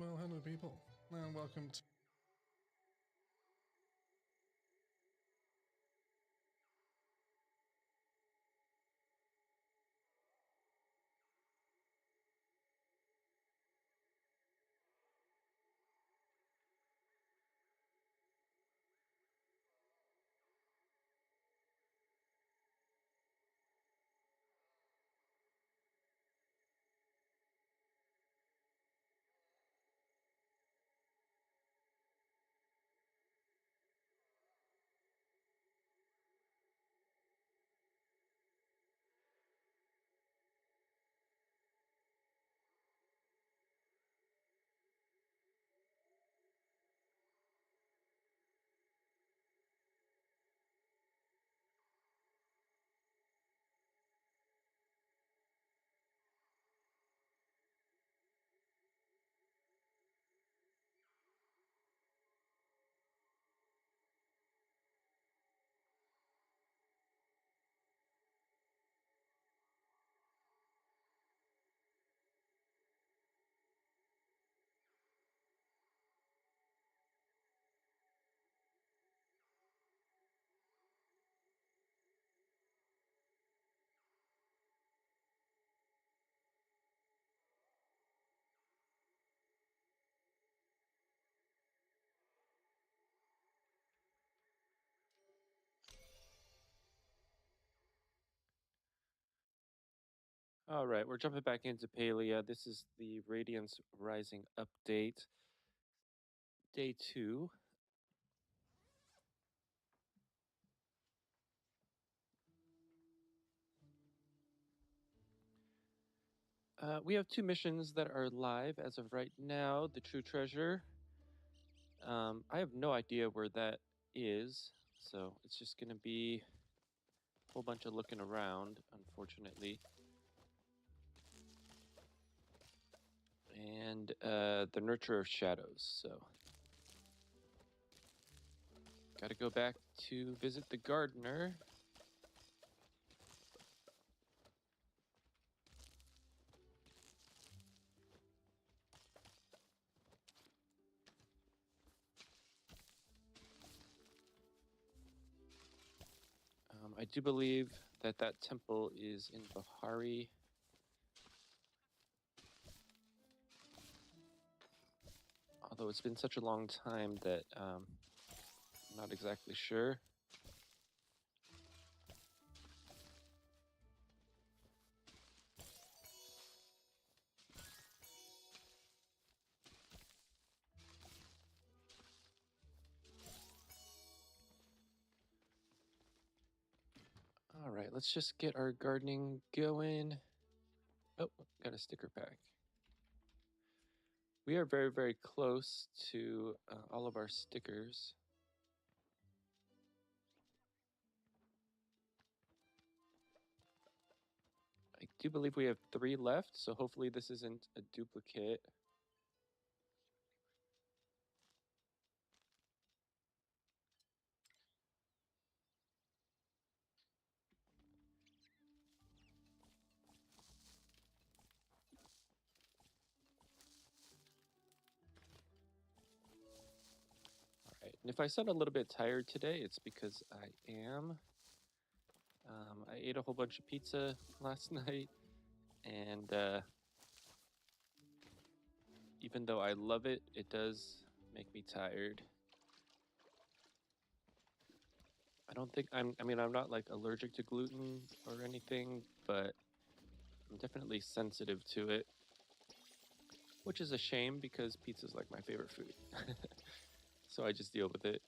Well, hello people, and welcome to All right, we're jumping back into Palia. This is the Radiance Rising update, day 2. We have 2 missions that are live as of right now. The True Treasure. I have no idea where that is, so it's just going to be a whole bunch of looking around, unfortunately. And the Nurture of Shadows, so got to go back to visit the gardener. I do believe that that temple is in Bahari. Although it's been such a long time that I'm not exactly sure. All right, let's just get our gardening going. Oh, got a sticker pack. We are very, very close to all of our stickers. I do believe we have 3 left, so hopefully this isn't a duplicate. All right, and if I sound a little bit tired today, it's because I am. I ate a whole bunch of pizza last night, and even though I love it, it does make me tired. I'm not like allergic to gluten or anything, but I'm definitely sensitive to it, which is a shame because pizza is like my favorite food. So I just deal with it.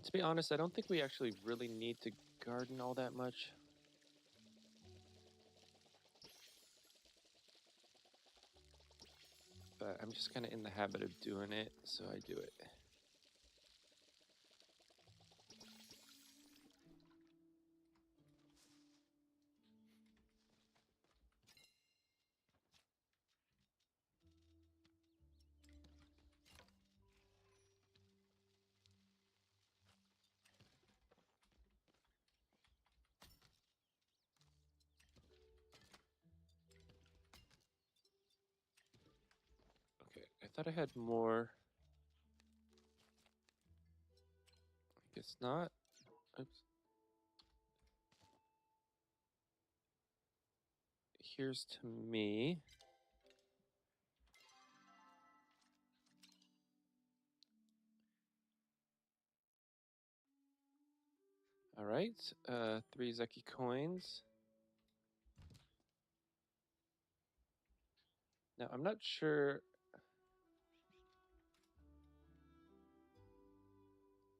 To be honest, I don't think we actually really need to garden all that much. But I'm just kind of in the habit of doing it, so I do it. thought I had more. I guess not. Oops. Here's to me. All right, 3 Zeki coins. Now, I'm not sure.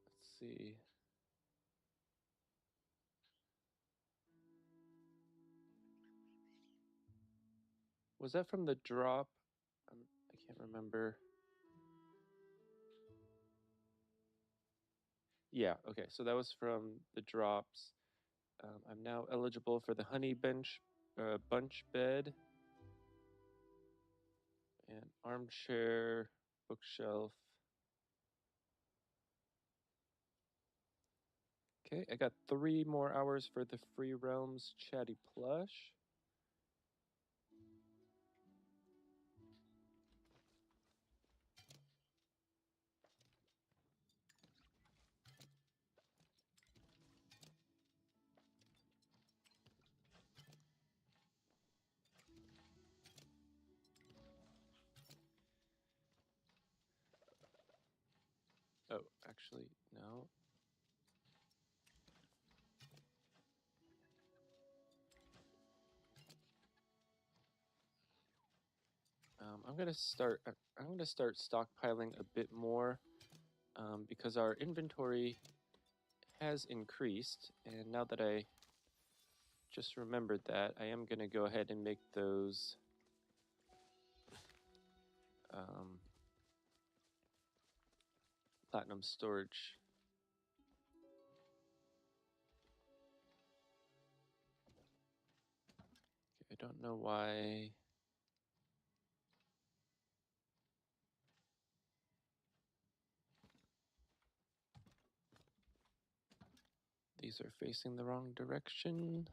Let's see. Was that from the drop? I can't remember. Yeah, okay, so that was from the drops. I'm now eligible for the honey bunch bed and armchair, bookshelf. Okay, I got 3 more hours for the Free Realms Chatty Plush. Oh, actually, no. I'm gonna start stockpiling a bit more because our inventory has increased, and now that I just remembered that, I am gonna go ahead and make those platinum storage. I don't know why. These are facing the wrong direction.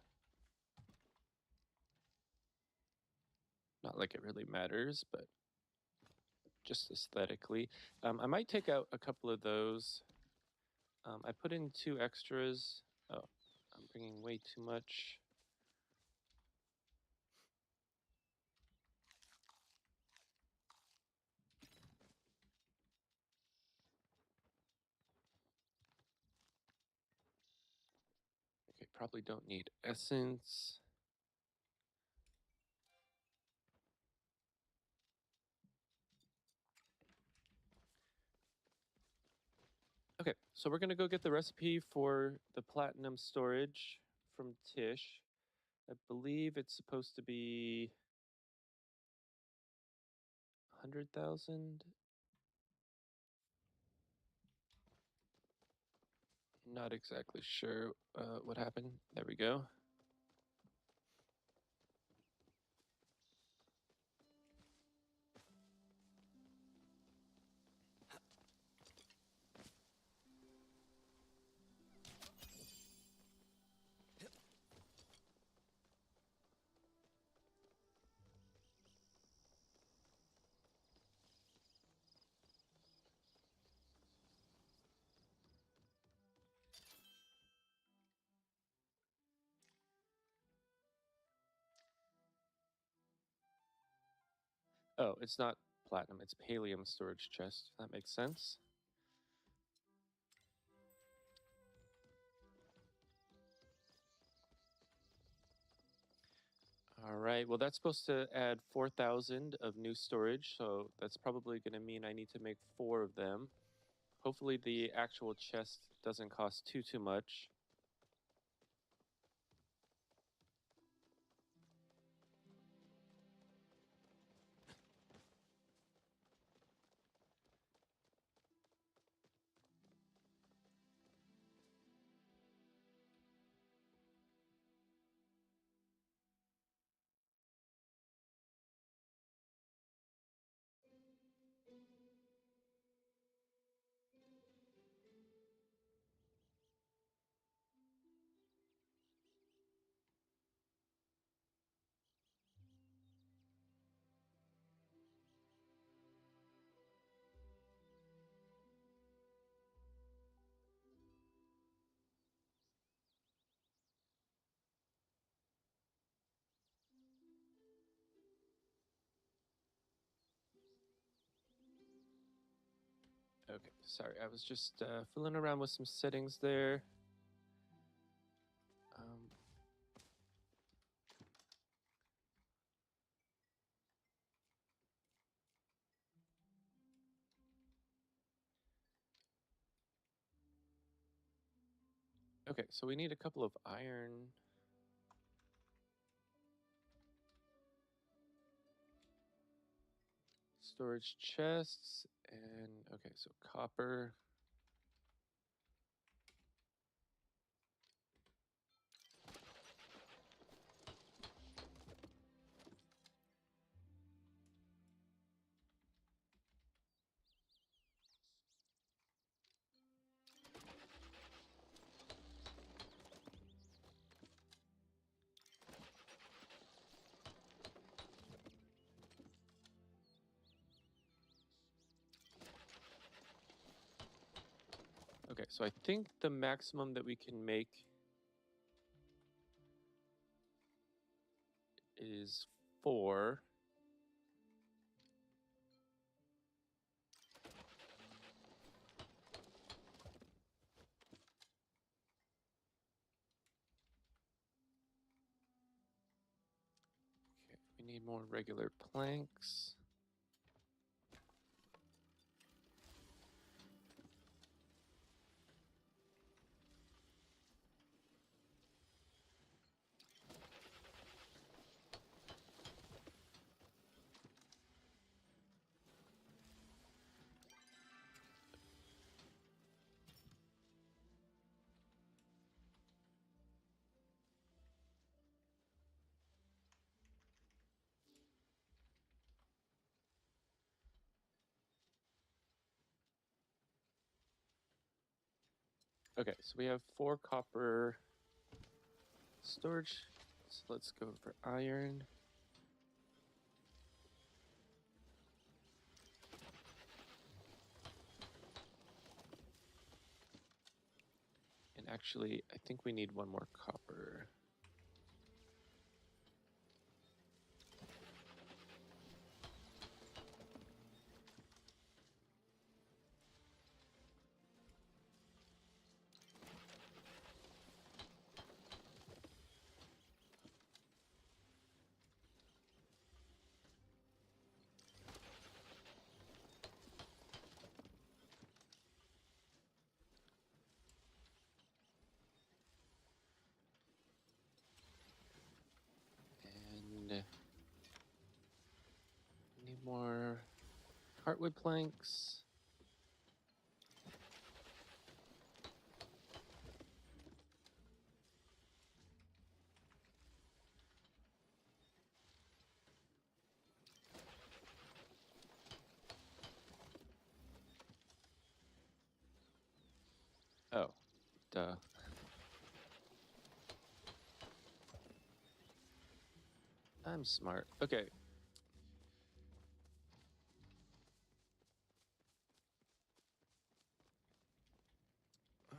Not like it really matters, but just aesthetically. I might take out a couple of those. I put in 2 extras. Oh, I'm bringing way too much. Okay, probably don't need essence. Okay, so we're gonna go get the recipe for the platinum storage from Tish. I believe it's supposed to be 100,000. Not exactly sure what happened. There we go. Oh, it's not platinum, it's pallium storage chest. That makes sense. All right, well, that's supposed to add 4,000 of new storage, so that's probably going to mean I need to make 4 of them. Hopefully the actual chest doesn't cost too much. Okay, sorry, I was just fooling around with some settings there. Okay, so we need a couple of iron. Storage chests, and okay, so copper. Okay, so I think the maximum that we can make is 4. Okay, we need more regular planks. Okay, so we have 4 copper storage. So let's go for iron. And actually, I think we need 1 more copper. And need more heartwood planks. Oh, duh. I'm smart. Okay.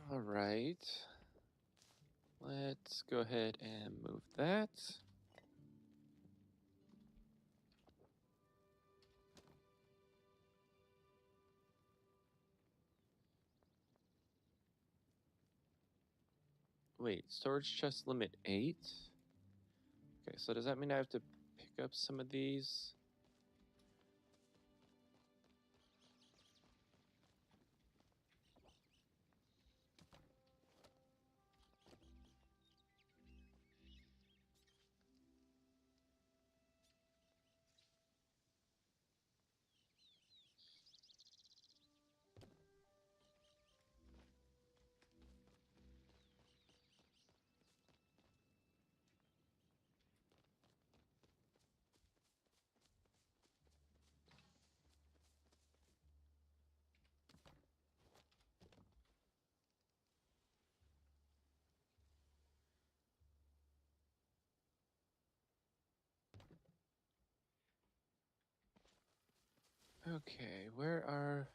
All right. Let's go ahead and move that. Wait, storage chest limit 8? Okay, so does that mean I have to pick up some of these? Okay, where are...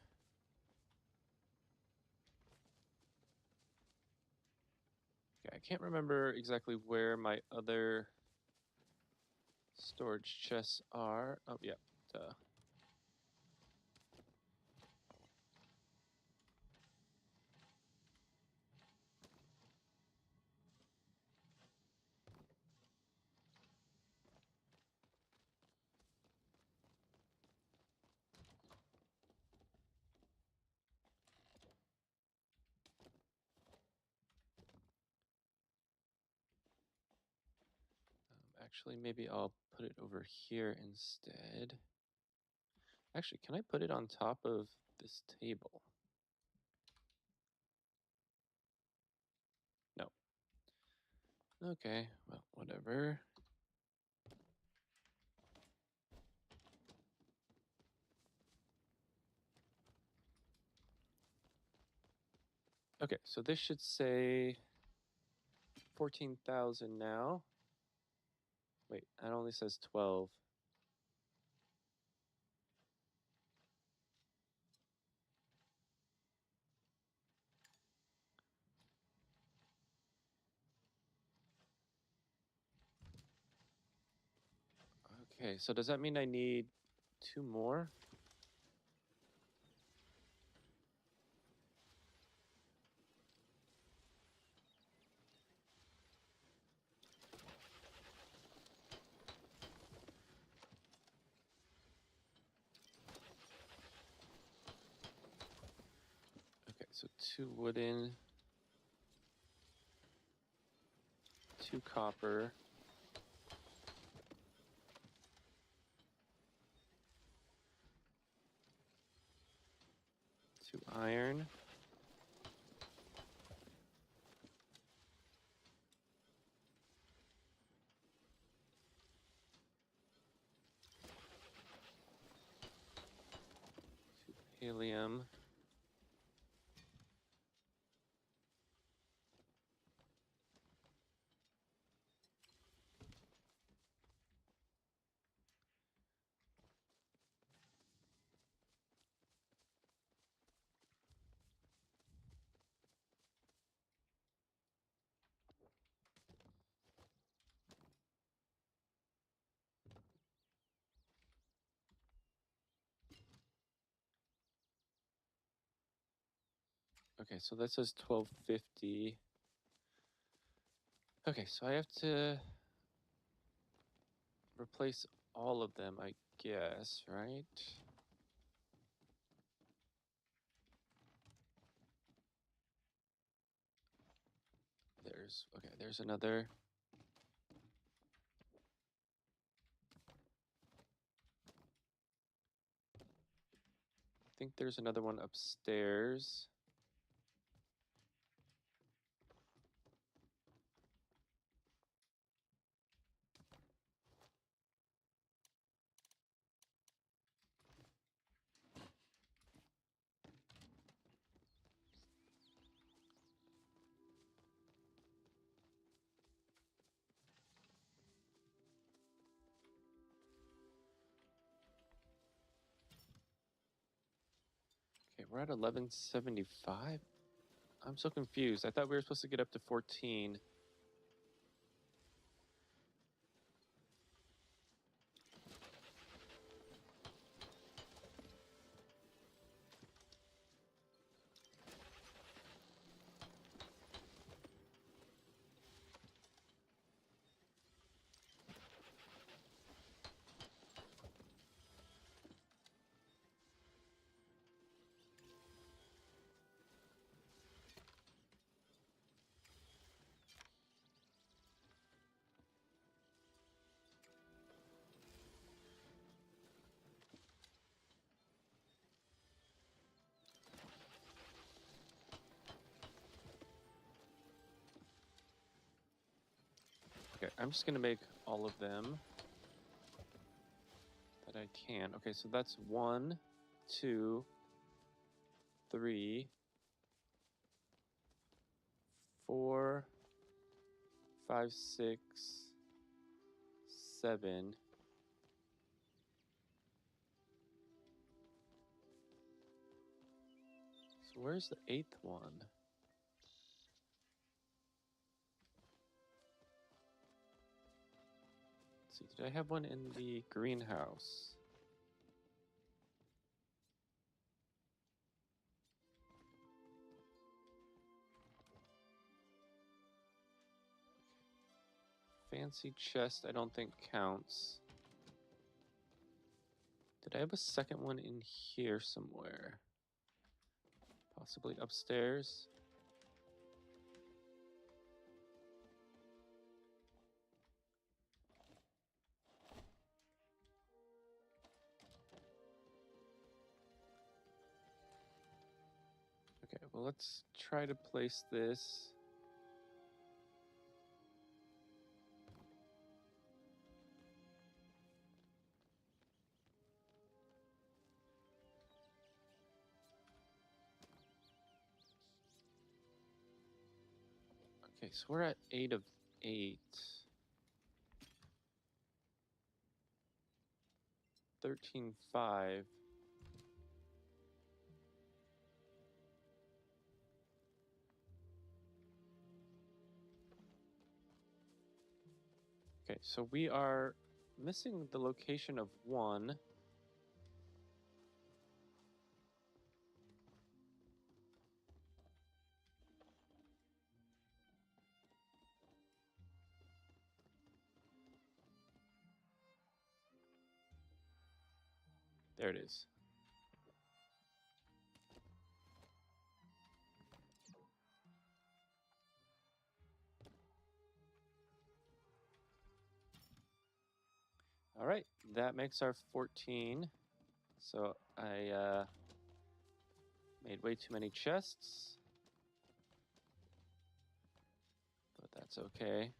Okay, I can't remember exactly where my other storage chests are. Oh, yeah, duh. Actually, maybe I'll put it over here instead. Actually, can I put it on top of this table? No. Okay, well, whatever. Okay, so this should say 14,000 now. Wait, that only says 12. Okay, so does that mean I need 2 more? Okay, so 2 wooden, 2 copper, 2 iron, 2 helium, Okay, so that says 1250. Okay, so I have to replace all of them, I guess, right? There's another. I think there's another one upstairs. Okay, we're at 1175. I'm so confused. I thought we were supposed to get up to 14. Okay, I'm just gonna make all of them that I can. Okay, so that's 1, 2, 3, 4, 5, 6, 7. So where's the 8th one? Let's see, did I have one in the greenhouse? Fancy chest, I don't think counts. Did I have a second one in here somewhere? Possibly upstairs? well, let's try to place this. Okay, so we're at 8 of 8. 13.5. Okay, so we are missing the location of 1. There it is. All right, that makes our 14. So I made way too many chests, but that's okay.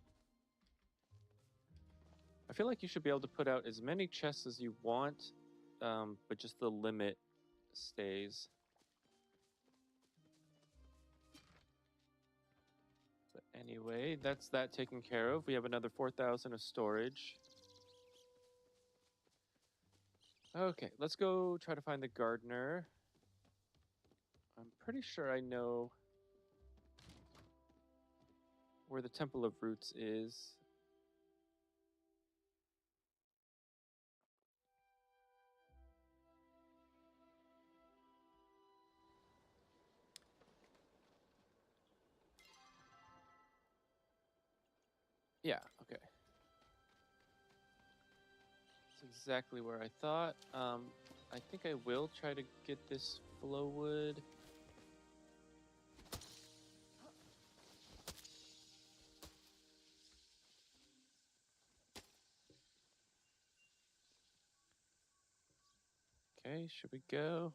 I feel like you should be able to put out as many chests as you want, but just the limit stays. But anyway, that's that taken care of. We have another 4,000 of storage. Okay, let's go try to find the gardener. I'm pretty sure I know where the Temple of Roots is. Yeah, okay. That's exactly where I thought. I think I will try to get this flowwood. Okay, should we go?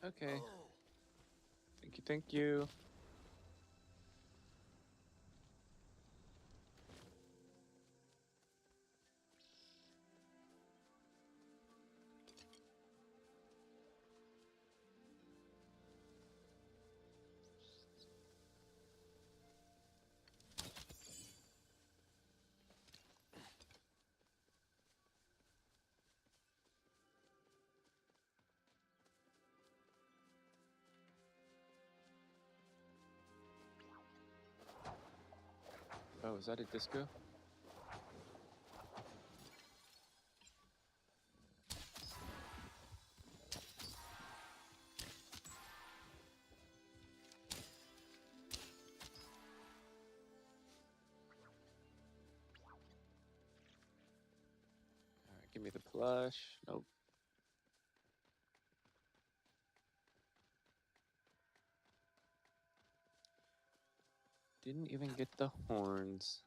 Okay. Thank you, thank you. Oh, is that a disco? Alright, give me the plush. Nope. Didn't even get the horns.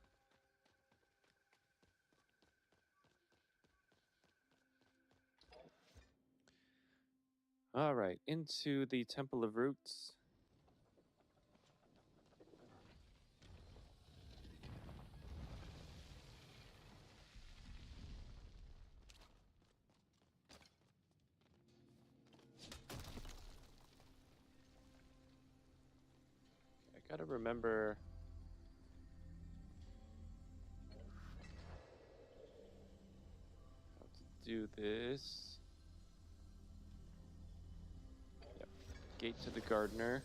Alright, into the Temple of Roots. I gotta remember how to do this. Yep. Gate to the gardener.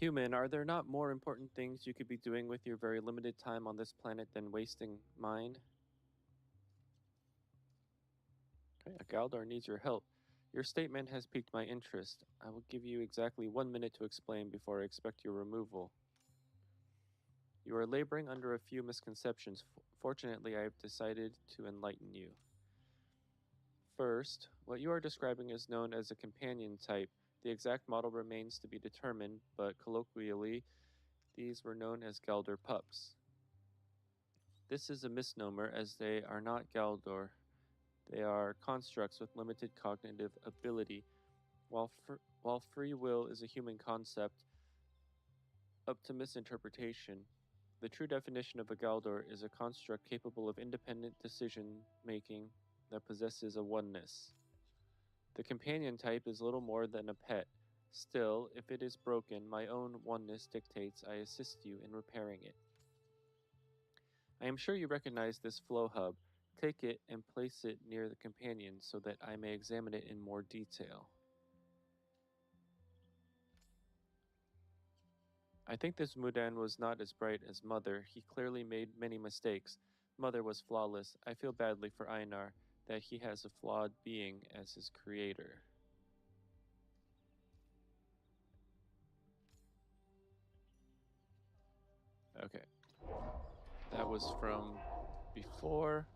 Human, are there not more important things you could be doing with your very limited time on this planet than wasting mine? Okay, a Galdar needs your help. Your statement has piqued my interest. I will give you exactly 1 minute to explain before I expect your removal. You are laboring under a few misconceptions. Fortunately, I have decided to enlighten you. First, what you are describing is known as a companion type. The exact model remains to be determined, but colloquially, these were known as Galdor pups. This is a misnomer as they are not Galdor. They are constructs with limited cognitive ability. While free will is a human concept, up to misinterpretation, the true definition of a Galdor is a construct capable of independent decision making that possesses a oneness. The companion type is little more than a pet. Still, if it is broken, my own oneness dictates I assist you in repairing it. I am sure you recognize this flow hub. Take it and place it near the companion so that I may examine it in more detail. I think this Mudan was not as bright as Mother. He clearly made many mistakes. Mother was flawless. I feel badly for Einar that he has a flawed being as his creator. Okay. That was from before.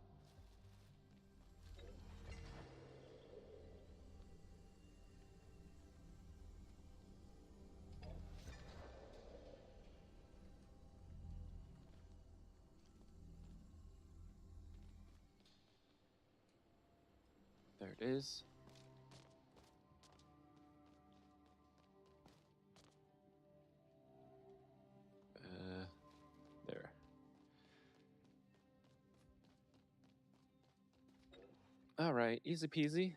There it is. There. All right, easy peasy.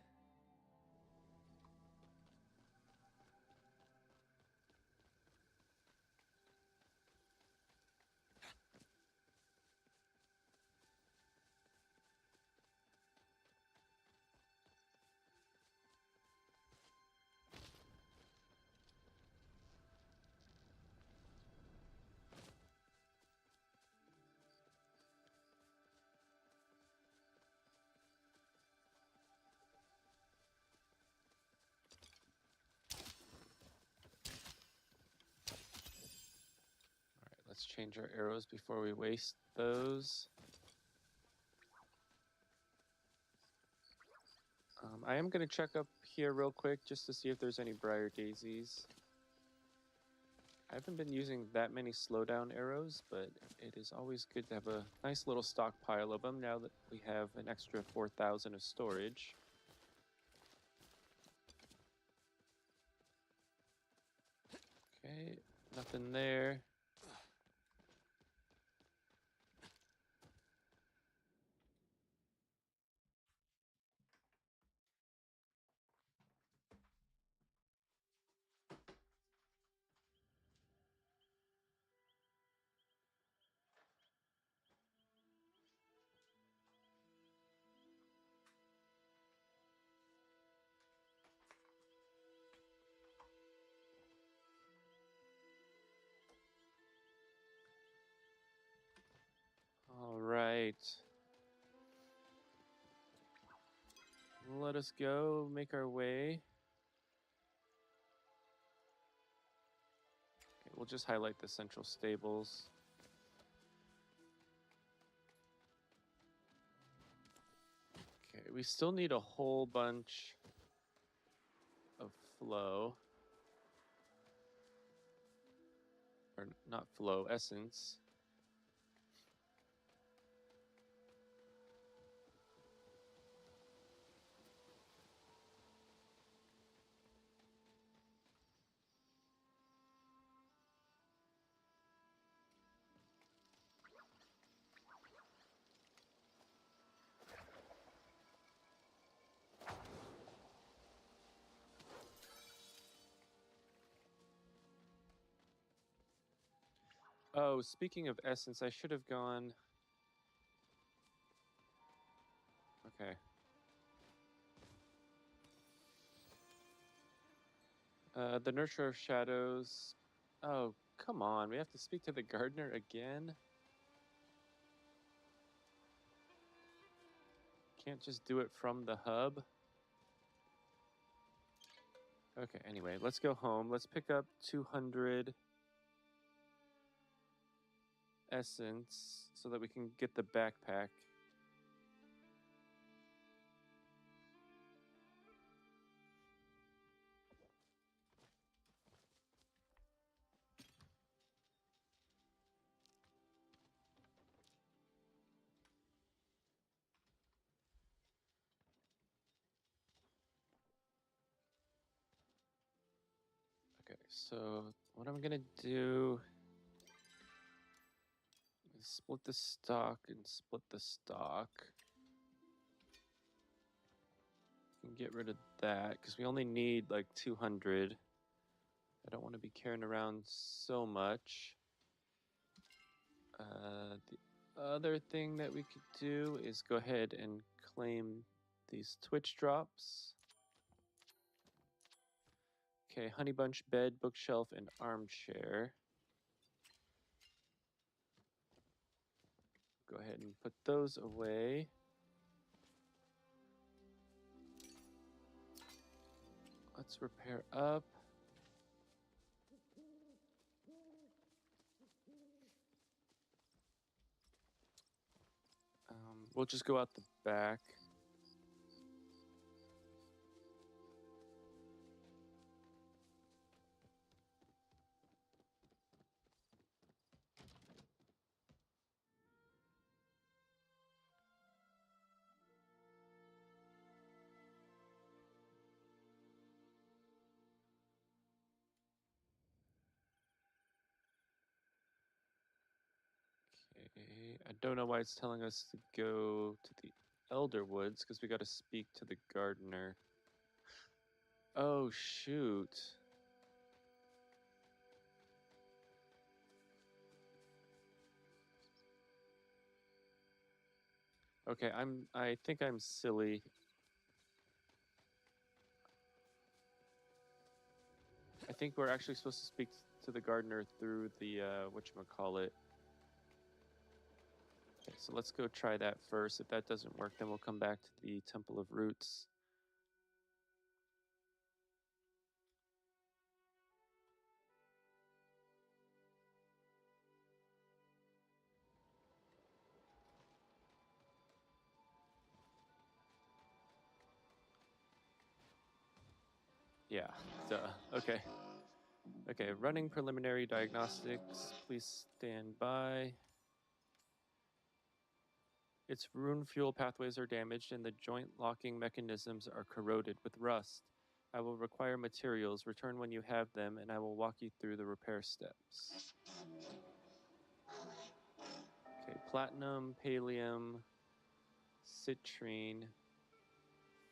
All right, let's change our arrows before we waste those. I am going to check up here real quick just to see if there's any briar daisies. I haven't been using that many slowdown arrows, but it is always good to have a nice little stockpile of them now that we have an extra 4,000 of storage. Okay, nothing there. All right. Let us go make our way. Okay, we'll just highlight the central stables. Okay, we still need a whole bunch of flow. Or not flow, essence. Oh, speaking of essence, I should have gone... Okay. The Nurture of Shadows. Oh, come on. We have to speak to the gardener again? Can't just do it from the hub. Okay, anyway, let's go home. Let's pick up 200 essence so that we can get the backpack. Okay, so what I'm gonna do is split the stock and split the stock. And get rid of that because we only need like 200. I don't want to be carrying around so much. The other thing that we could do is go ahead and claim these Twitch drops. Okay, honey bunch, bed, bookshelf, and armchair. Go ahead and put those away. Let's repair up. We'll just go out the back. Okay, I don't know why it's telling us to go to the Elder Woods because we got to speak to the gardener. Oh, shoot. Okay, I think I'm silly. I think we're actually supposed to speak to the gardener through the whatchamacallit. Okay, so let's go try that first. If that doesn't work, then we'll come back to the Temple of Roots. Yeah, duh. Okay. Okay, running preliminary diagnostics. Please stand by. Its rune fuel pathways are damaged and the joint locking mechanisms are corroded with rust. I will require materials. Return when you have them, and I will walk you through the repair steps. Okay, platinum, pallium, citrine,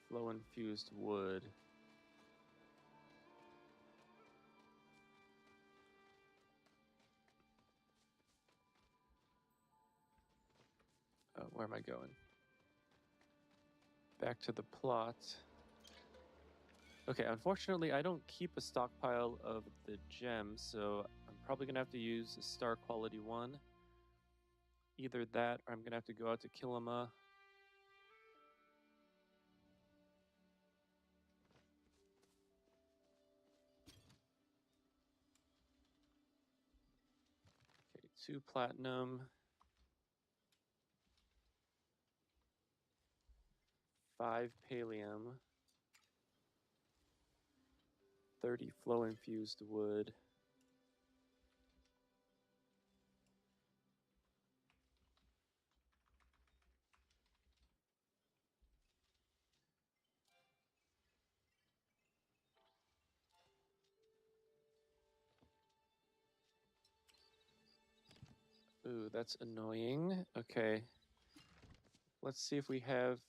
flow-infused wood. Where am I going? Back to the plot. Okay, unfortunately, I don't keep a stockpile of the gems, so I'm probably going to have to use a star quality one. Either that, or I'm going to have to go out to Kilima. Okay, 2 platinum. 5 pallium. 30 flow-infused wood. Ooh, that's annoying. Okay. Let's see if we have...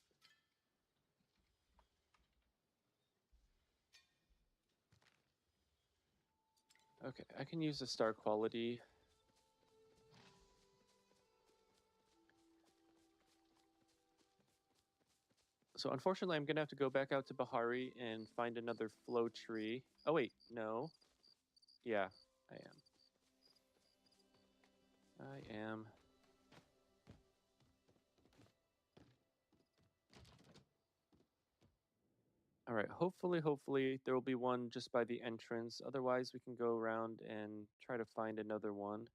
Okay, I can use the star quality. So unfortunately, I'm going to have to go back out to Bahari and find another flow tree. Oh, wait, no. Yeah, I am. I am. All right, hopefully there will be one just by the entrance. Otherwise, we can go around and try to find another one.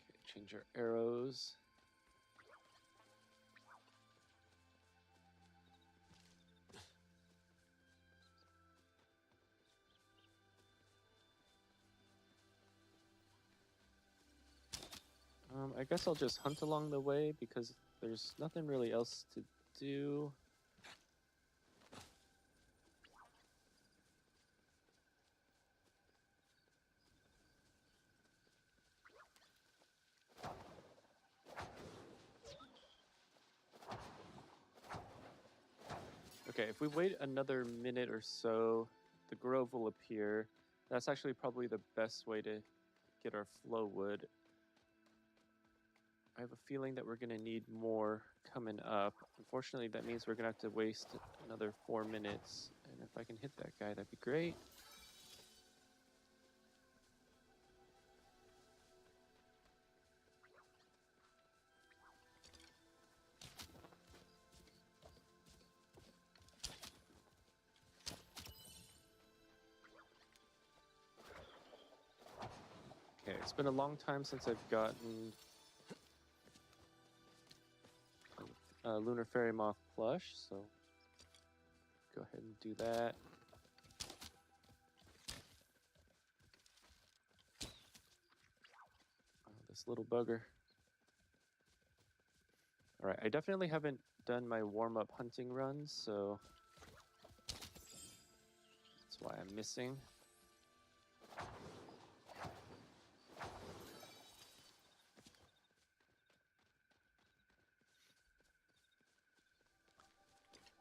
Okay, change our arrows. I guess I'll just hunt along the way because there's nothing really else to do. Okay, if we wait another minute or so, the grove will appear. That's actually probably the best way to get our flow wood. I have a feeling that we're going to need more coming up. Unfortunately, that means we're going to have to waste another 4 minutes. And if I can hit that guy, that'd be great. Okay, it's been a long time since I've gotten Lunar Fairy Moth plush, so go ahead and do that. This little bugger. All right, I definitely haven't done my warm-up hunting runs, so that's why I'm missing.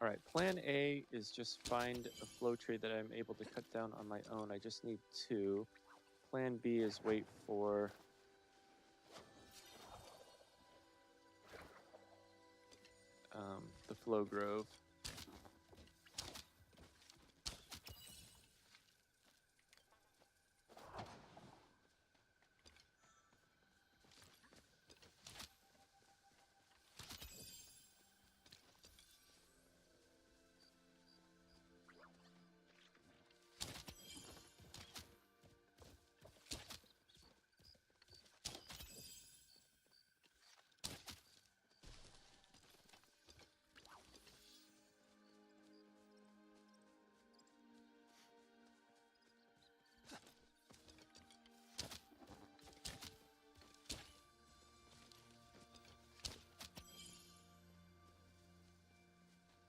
All right, plan A is just find a flow tree that I'm able to cut down on my own. I just need 2. Plan B is wait for the flow grove.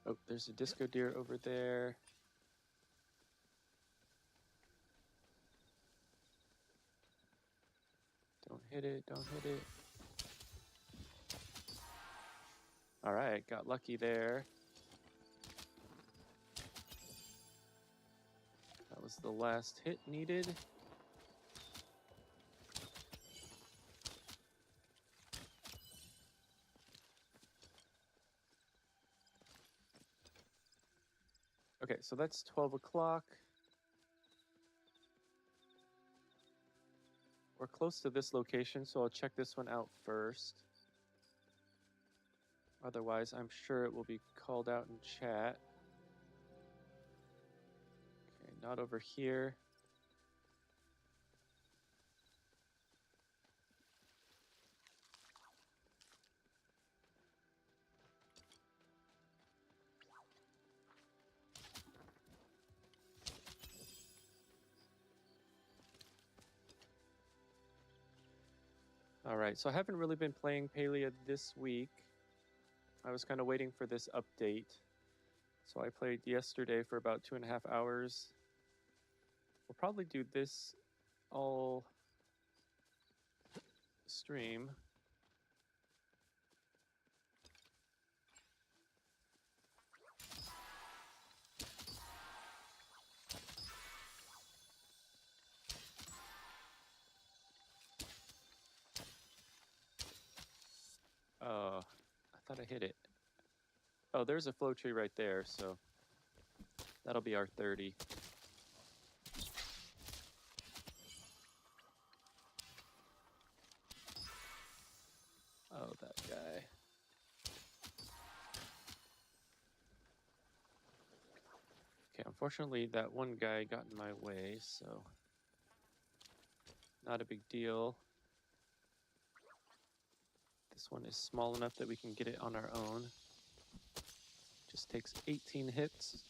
Oh, there's a disco deer over there. Don't hit it, don't hit it. All right, got lucky there. That was the last hit needed. Okay, so that's 12 o'clock. We're close to this location, so I'll check this one out first. Otherwise, I'm sure it will be called out in chat. Okay, not over here. All right, so I haven't really been playing Palia this week. I was kind of waiting for this update. So I played yesterday for about 2.5 hours. We'll probably do this all stream. How'd I hit it? Oh, there's a flow tree right there, so that'll be our 30. Oh, that guy. Okay, unfortunately that one guy got in my way, so not a big deal. This one is small enough that we can get it on our own. Just takes 18 hits.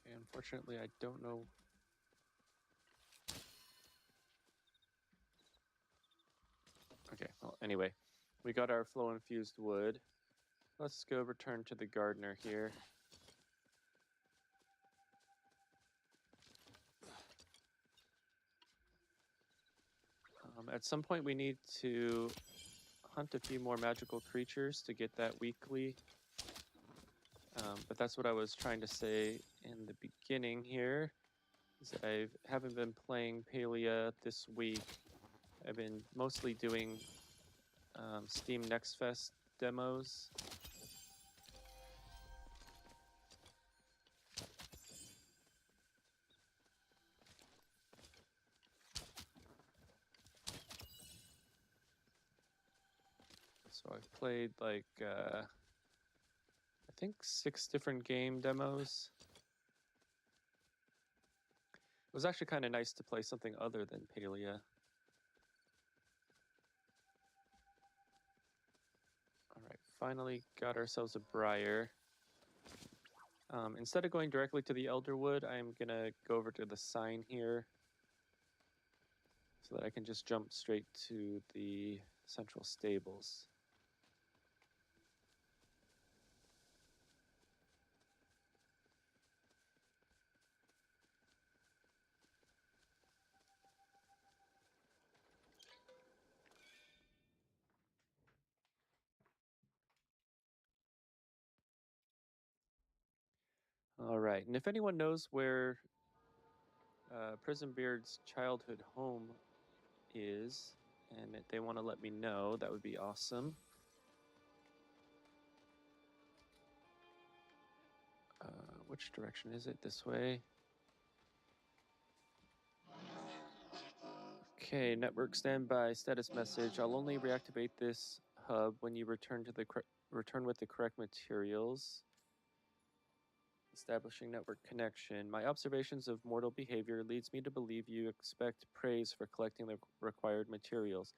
Okay, unfortunately I don't know. Okay, well, anyway, we got our flow infused wood. Let's go return to the gardener here. At some point we need to hunt a few more magical creatures to get that weekly. But that's what I was trying to say in the beginning here, is that I haven't been playing Palia this week. I've been mostly doing Steam Next Fest demos. So I've played like, I think 6 different game demos. It was actually kind of nice to play something other than Palia. All right, finally got ourselves a briar. Instead of going directly to the Elderwood, I'm gonna go over to the sign here so that I can just jump straight to the central stables. All right, and if anyone knows where Prisonbeard's childhood home is, and if they want to let me know, that would be awesome. Which direction is it? This way? Okay, network standby status message. I'll only reactivate this hub when you return to the return with the correct materials. Establishing network connection. My observations of mortal behavior leads me to believe you expect praise for collecting the required materials.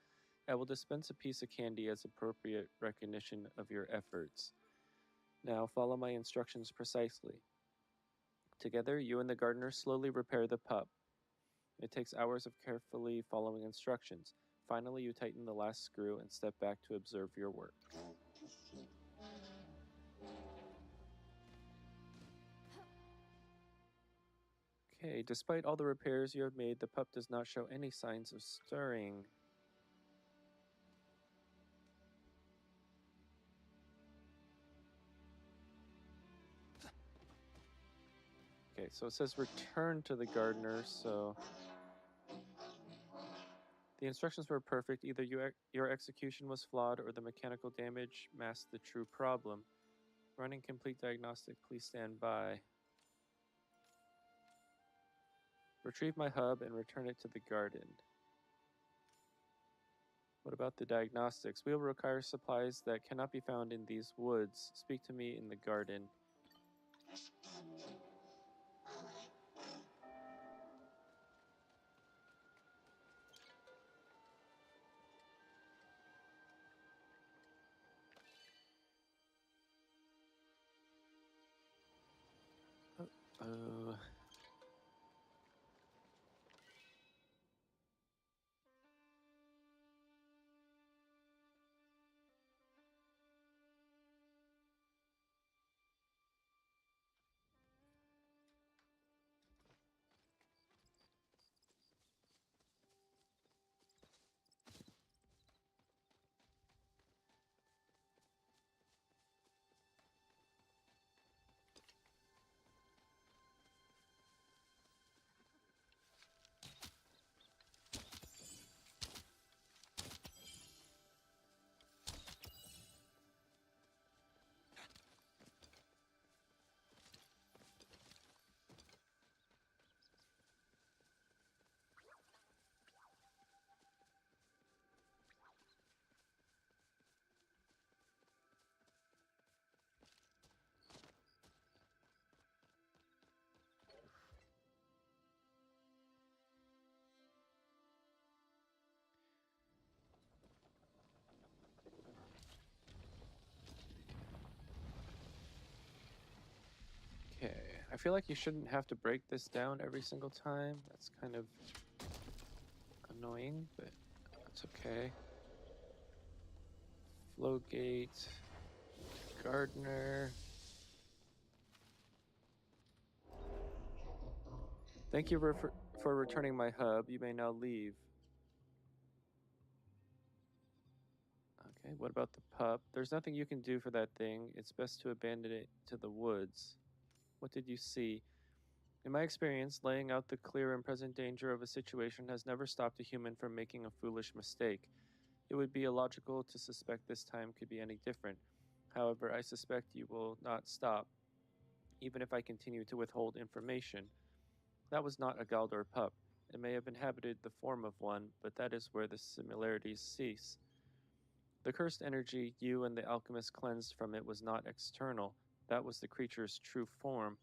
I will dispense a piece of candy as appropriate recognition of your efforts. Now follow my instructions precisely. Together, you and the gardener slowly repair the pup. It takes hours of carefully following instructions. Finally, you tighten the last screw and step back to observe your work. Okay, despite all the repairs you have made, the pup does not show any signs of stirring. Okay, so it says return to the gardener, so the instructions were perfect. Either your execution was flawed or the mechanical damage masked the true problem. Running complete diagnostic, please stand by. Retrieve my hub and return it to the garden. What about the diagnostics? We will require supplies that cannot be found in these woods. Speak to me in the garden. Uh, I feel like you shouldn't have to break this down every single time. That's kind of annoying, but that's okay. Flow gate, gardener. Thank you for returning my hub. You may now leave. Okay, what about the pup? There's nothing you can do for that thing. It's best to abandon it to the woods. What did you see? In my experience, laying out the clear and present danger of a situation has never stopped a human from making a foolish mistake. It would be illogical to suspect this time could be any different. However, I suspect you will not stop, even if I continue to withhold information. That was not a Galdor pup. It may have inhabited the form of one, but that is where the similarities cease. The cursed energy you and the alchemist cleansed from it was not external. That was the creature's true form.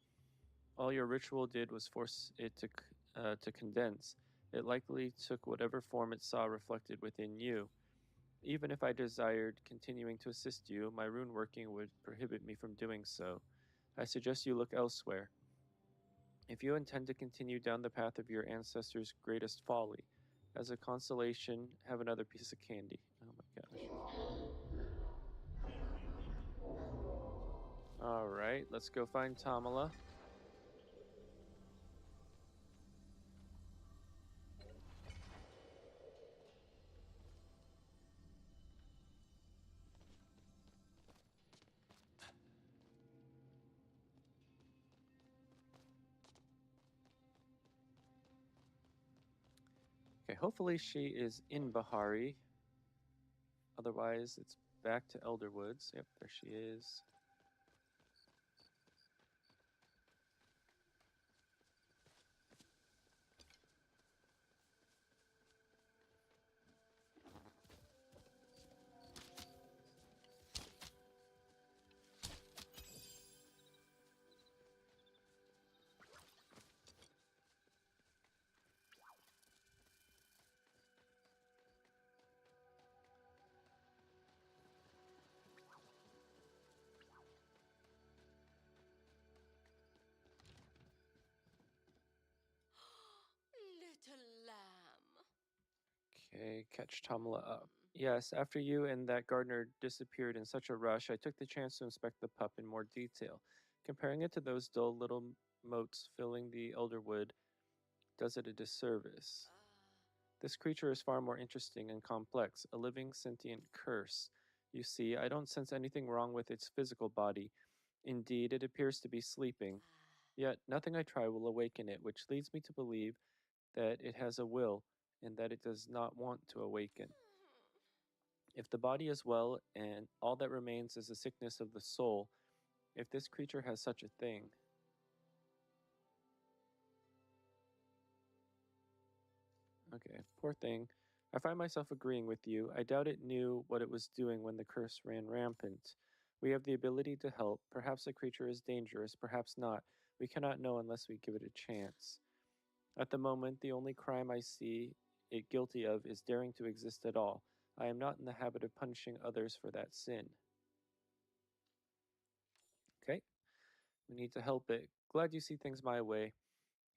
All your ritual did was force it to condense. It likely took whatever form it saw reflected within you. Even if I desired continuing to assist you, my rune working would prohibit me from doing so. I suggest you look elsewhere. If you intend to continue down the path of your ancestors' greatest folly, as a consolation, have another piece of candy. Oh my gosh. Alright, let's go find Tamala. Okay, hopefully she is in Bahari. Otherwise, it's back to Elderwoods. Yep, there she is. Little lamb. Okay, catch Tamala up. Yes, after you and that gardener disappeared in such a rush, I took the chance to inspect the pup in more detail. Comparing it to those dull little motes filling the elderwood does it a disservice. This creature is far more interesting and complex, a living sentient curse. You see, I don't sense anything wrong with its physical body. Indeed, it appears to be sleeping. Yet, nothing I try will awaken it, which leads me to believe that it has a will and that it does not want to awaken. If the body is well and all that remains is the sickness of the soul, if this creature has such a thing. Okay, poor thing. I find myself agreeing with you. I doubt it knew what it was doing when the curse ran rampant. We have the ability to help. Perhaps the creature is dangerous, perhaps not. We cannot know unless we give it a chance. At the moment, the only crime I see it guilty of is daring to exist at all. I am not in the habit of punishing others for that sin. Okay, we need to help it. Glad you see things my way.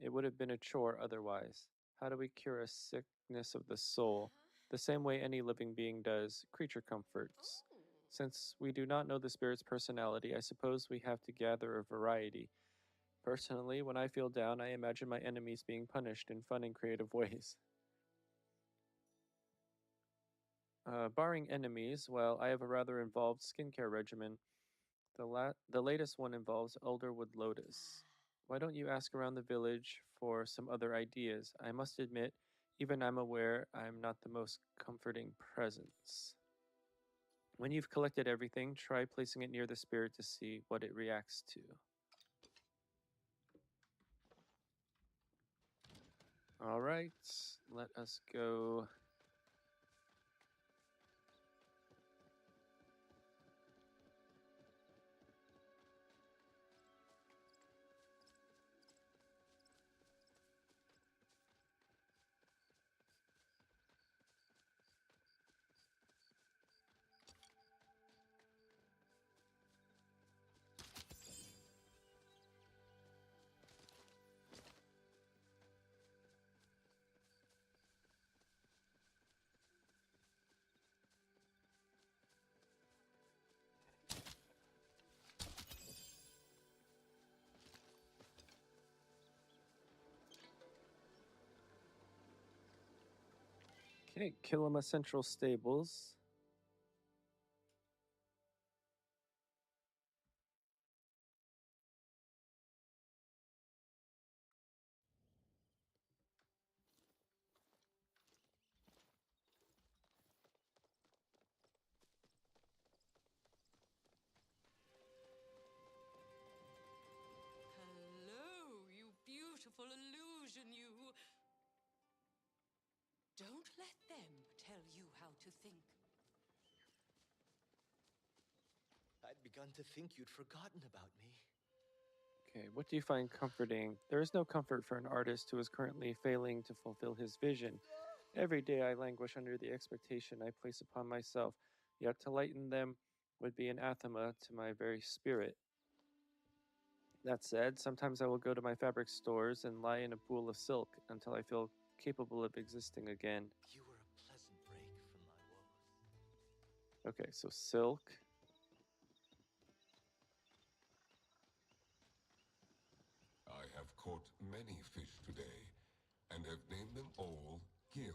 It would have been a chore otherwise. How do we cure a sickness of the soul? The same way any living being does, creature comforts. Since we do not know the spirit's personality, I suppose we have to gather a variety. Personally, when I feel down, I imagine my enemies being punished in fun and creative ways. Barring enemies, well, I have a rather involved skincare regimen. The latest one involves elderwood lotus. Why don't you ask around the village for some other ideas? I must admit, even I'm aware I'm not the most comforting presence. When you've collected everything, try placing it near the spirit to see what it reacts to. All right, let us go. Okay, Kilima Central Stables. Hello, you beautiful illusion, you. Don't let them tell you how to think. I'd begun to think you'd forgotten about me. Okay, what do you find comforting? There is no comfort for an artist who is currently failing to fulfill his vision. Every day I languish under the expectation I place upon myself, yet to lighten them would be anathema to my very spirit. That said, sometimes I will go to my fabric stores and lie in a pool of silk until I feel capable of existing again. You were a pleasant break from my woes. Okay, so silk. I have caught many fish today, and have named them all Gil.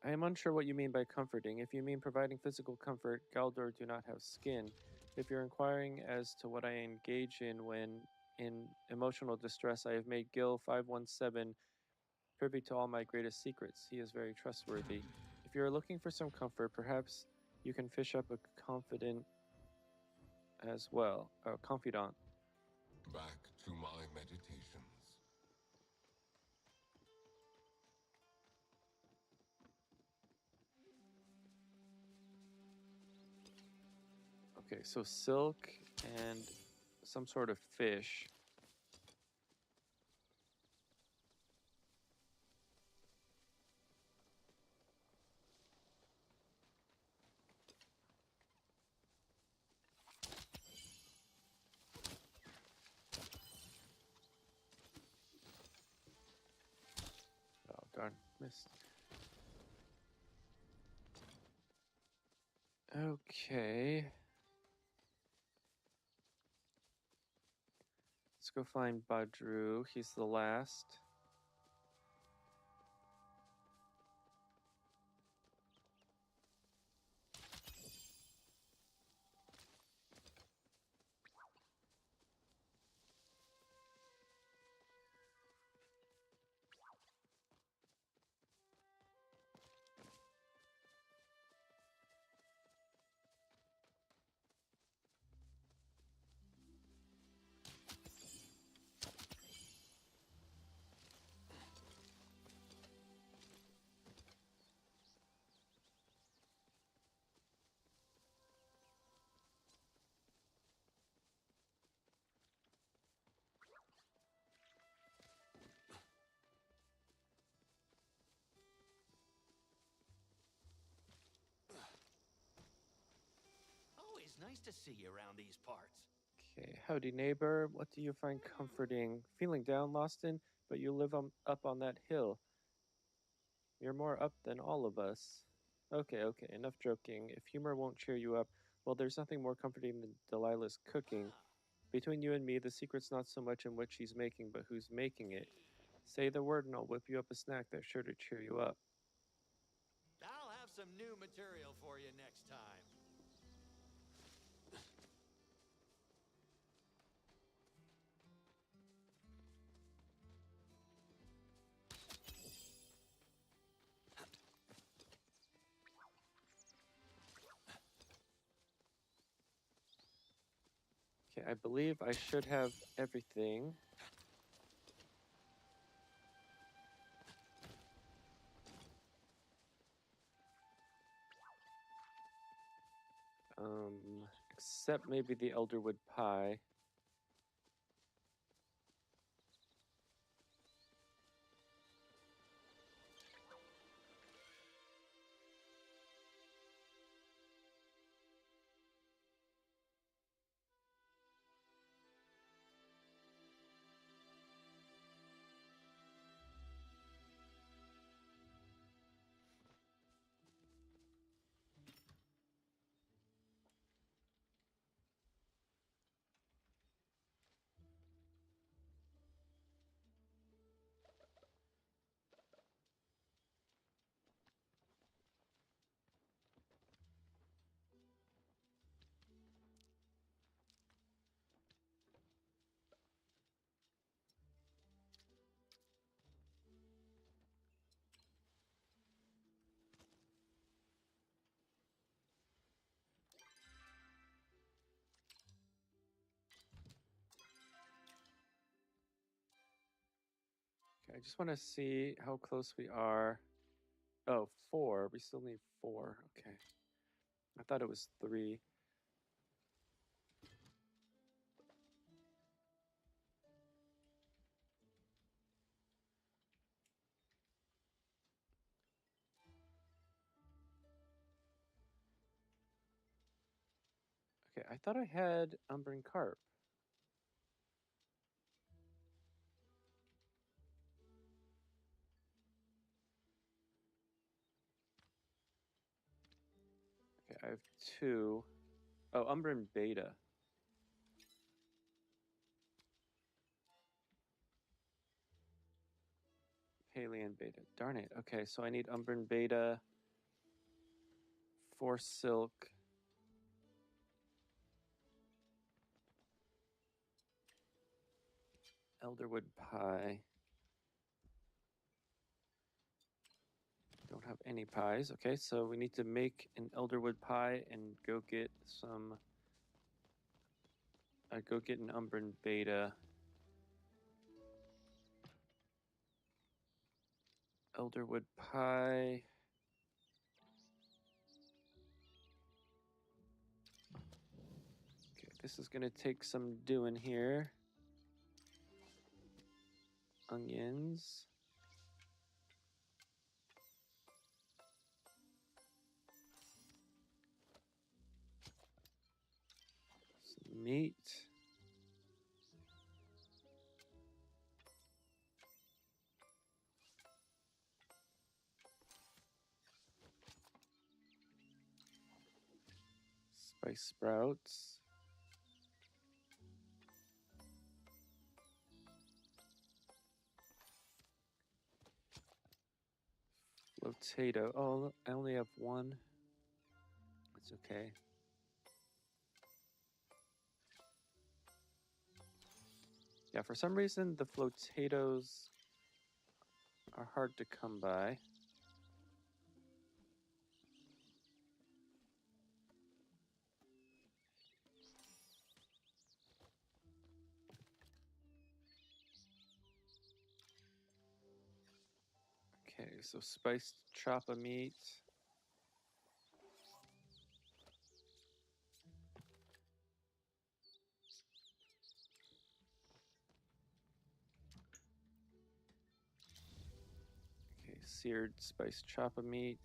I am unsure what you mean by comforting. If you mean providing physical comfort, Galdor do not have skin. If you're inquiring as to what I engage in when in emotional distress, I have made Gil 517 privy to all my greatest secrets. He is very trustworthy. If you are looking for some comfort, perhaps you can fish up a confidant as well, a confidant. Back to my meditations. Okay, so silk and some sort of fish. Oh, darn, missed. Okay. Let's go find Badru. He's the last. Always nice to see you around these parts. Okay, howdy neighbor. What do you find comforting? Feeling down, Lostin? But you live up on that hill. You're more up than all of us. Okay, enough joking. If humor won't cheer you up, well, there's nothing more comforting than Delilah's cooking. Between you and me, the secret's not so much in what she's making, but who's making it. Say the word and I'll whip you up a snack that's sure to cheer you up. I'll have some new material for you next time. Okay, I believe I should have everything. Except maybe the elderwood pie. I just want to see how close we are. Oh, 4. We still need 4. Okay. I thought it was 3. Okay, I thought I had Umbran Carp. Okay, I have 2. Oh, Umbran Beta. Palian Beta. Darn it. Okay, so I need Umbran Beta, 4 Silk. Elderwood Pie. Don't have any pies. Okay, so we need to make an Elderwood Pie and go get some. Go get an Umbran Beta. Elderwood Pie. Okay, this is gonna take some doing here. Onions. Some meat. Spice sprouts. Potato. Oh, I only have 1. It's okay. Yeah, for some reason the flotatoes are hard to come by. Okay, so spiced choppa meat. Okay, seared spiced choppa meat.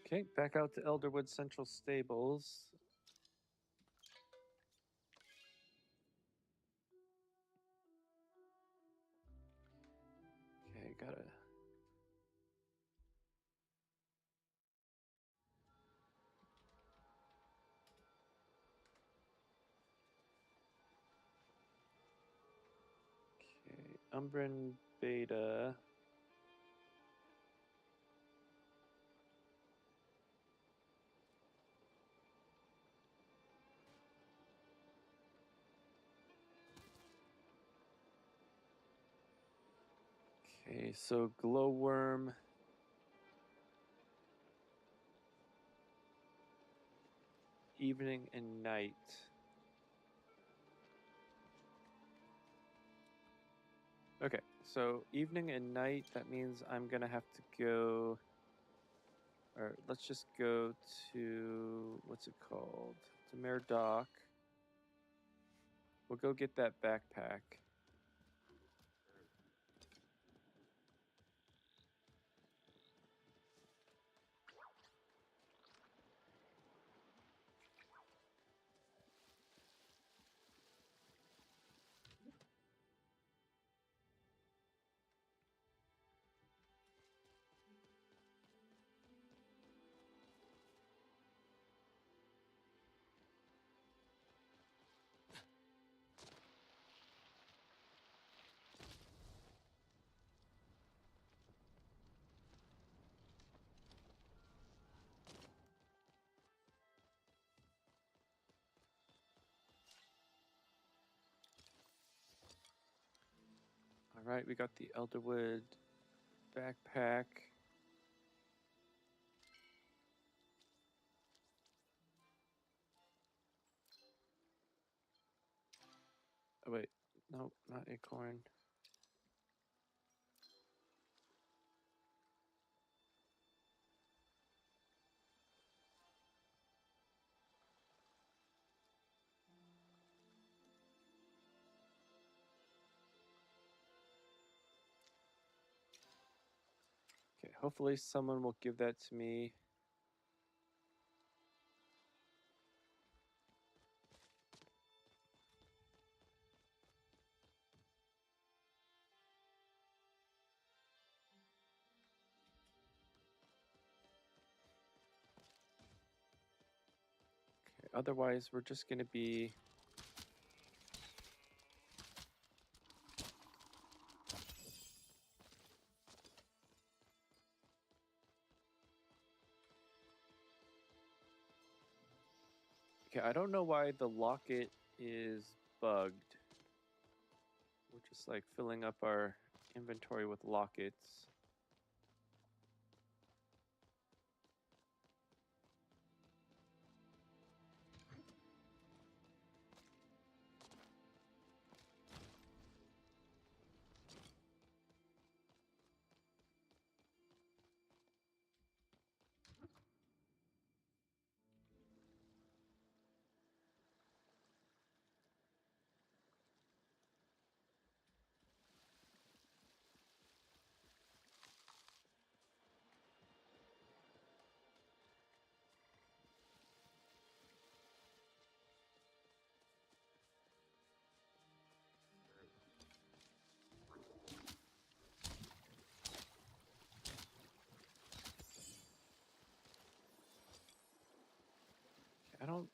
Okay, back out to Elderwood Central Stables. Okay, gotta. Okay, Umbran Beta. Okay, so glowworm. Evening and night. Okay, so evening and night, that means I'm gonna have to go, or let's just go to, what's it called? To Mare Dock. We'll go get that backpack. All right, we got the Elderwood backpack. Oh, wait. No, not acorn. Okay, hopefully someone will give that to me. Okay, otherwise, we're just going to be... Okay, I don't know why the locket is bugged. We're just like filling up our inventory with lockets. I don't...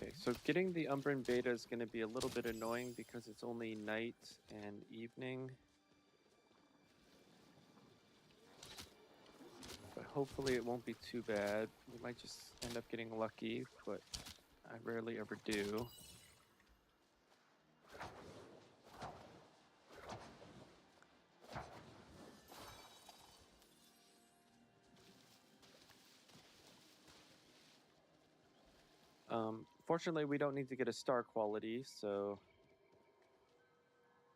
Okay, so getting the Umbran Beta is going to be a little bit annoying because it's only night and evening. But hopefully it won't be too bad. We might just end up getting lucky, but I rarely ever do. Fortunately, we don't need to get a star quality, so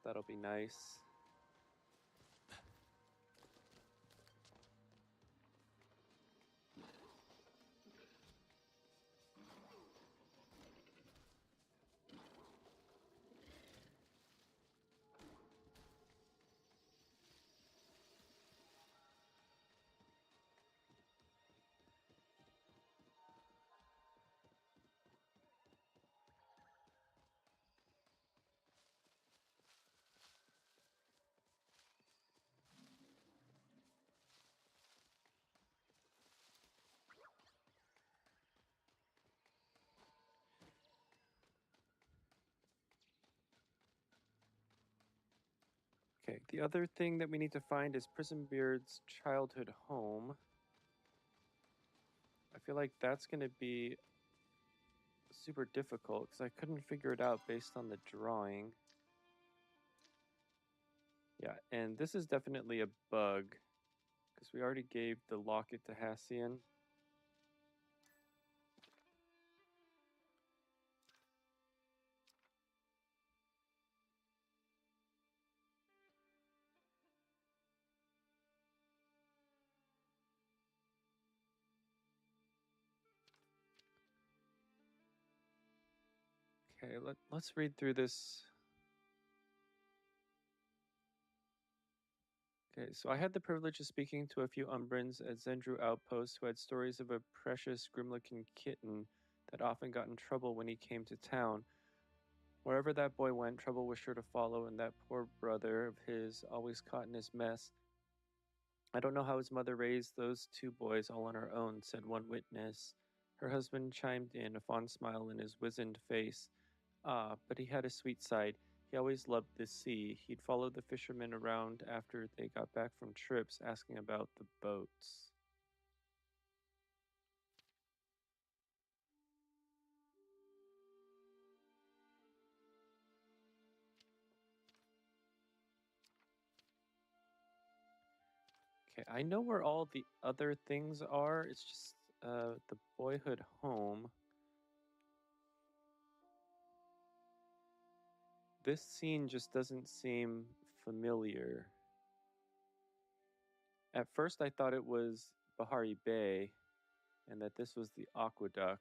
that'll be nice. Okay, the other thing that we need to find is Prisonbeard's childhood home. I feel like that's going to be super difficult because I couldn't figure it out based on the drawing. Yeah, and this is definitely a bug because we already gave the locket to Hassian. Okay, let's read through this. Okay, so I had the privilege of speaking to a few Umbrans at Zendru outposts who had stories of a precious grim-looking kitten that often got in trouble when he came to town. Wherever that boy went, trouble was sure to follow, and that poor brother of his always caught in his mess. I don't know how his mother raised those two boys all on her own, said one witness. Her husband chimed in, a fond smile in his wizened face. Ah, but he had a sweet side. He always loved the sea. He'd follow the fishermen around after they got back from trips, asking about the boats. Okay, I know where all the other things are. It's just the boyhood home. This scene just doesn't seem familiar. At first I thought it was Bahari Bay and that this was the aqueduct.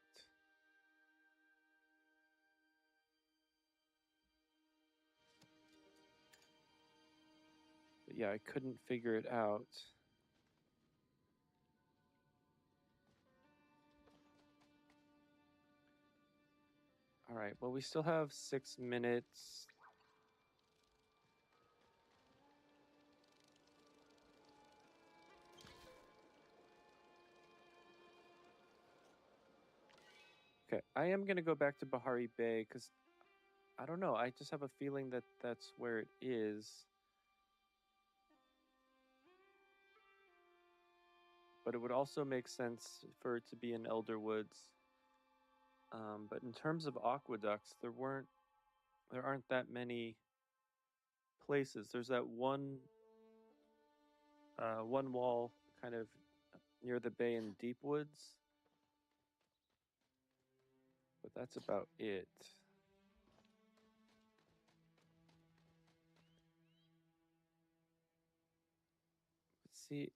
But yeah, I couldn't figure it out. All right, well, we still have 6 minutes. Okay, I am going to go back to Bahari Bay because, I don't know, I just have a feeling that that's where it is. But it would also make sense for it to be in Elderwoods. But in terms of aqueducts, there aren't that many places. There's that one wall kind of near the bay in Deep Woods. But that's about it. Let's see.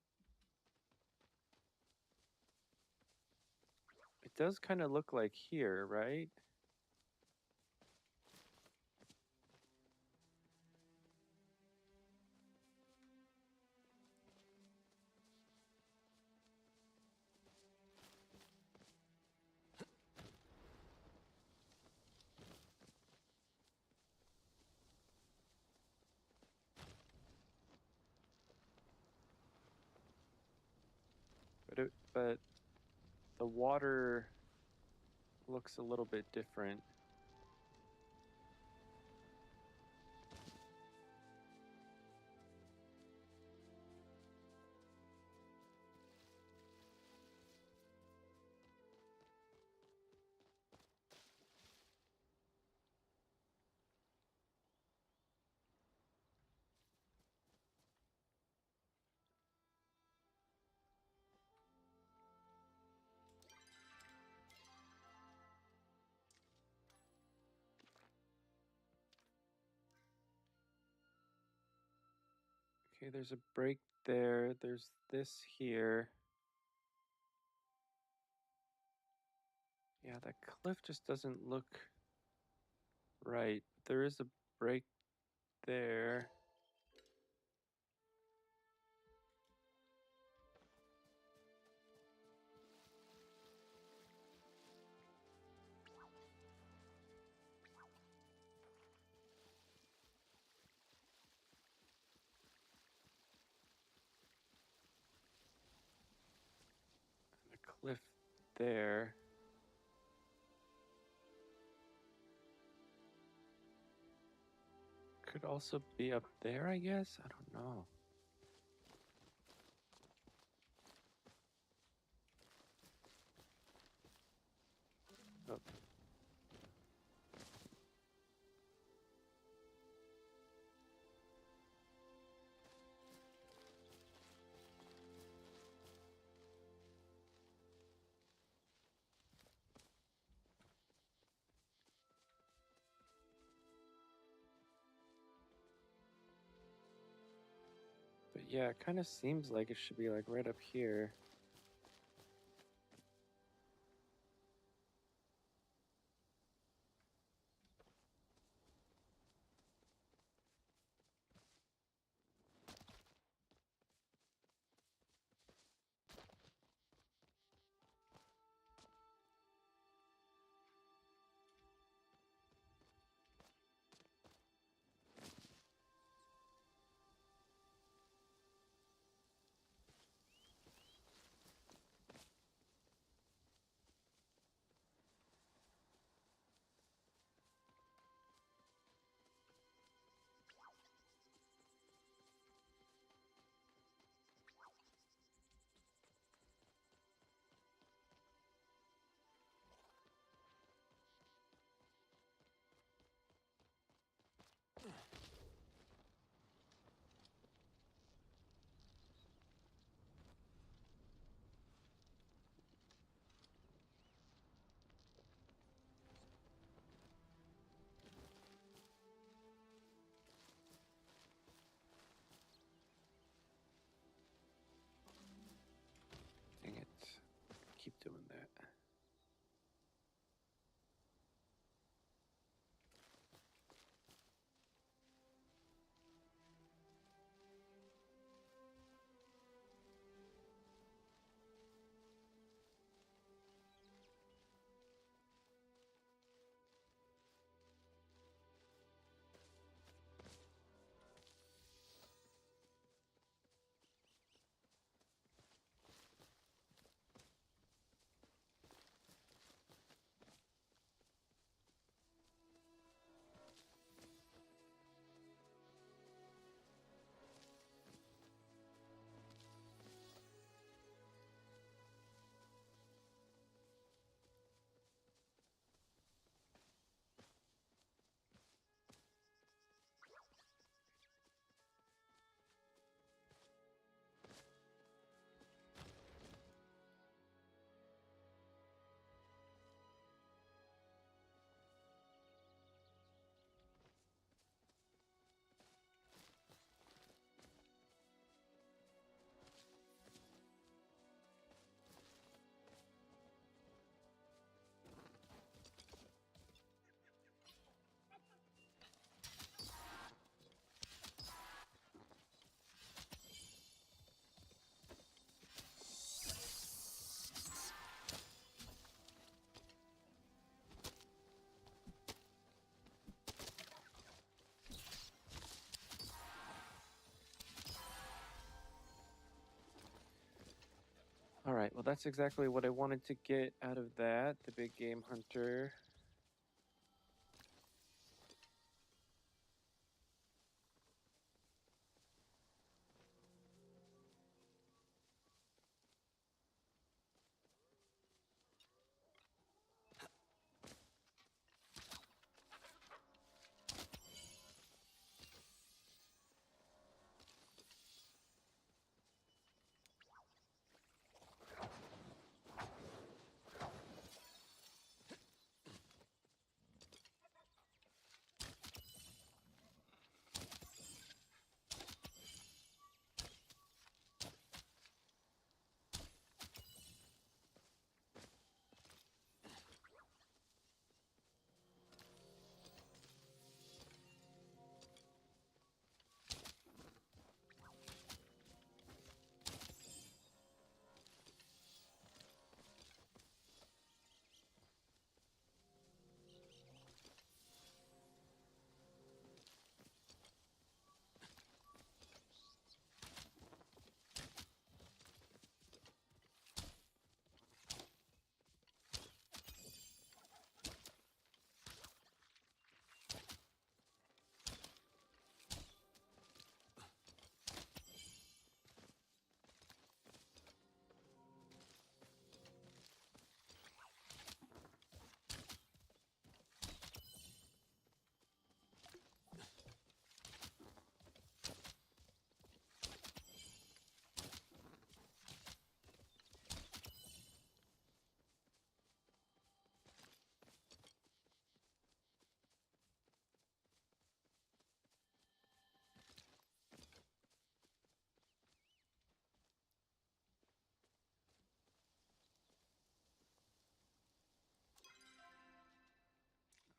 It does kind of look like here, right? But the water looks a little bit different. Okay, there's a break there. There's this here. Yeah, that cliff just doesn't look right. There is a break there. And a cliff there. Could also be up there, I guess? I don't know. Oh. But yeah, it kind of seems like it should be like right up here. All right, well, that's exactly what I wanted to get out of that, the big game hunter.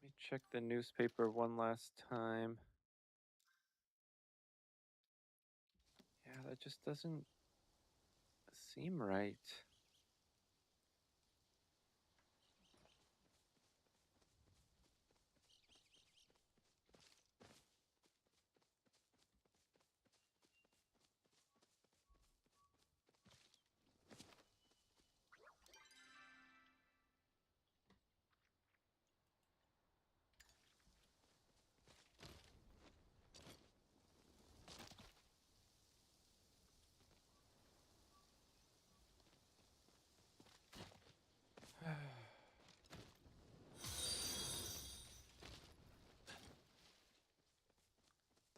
Let me check the newspaper one last time. Yeah, that just doesn't seem right.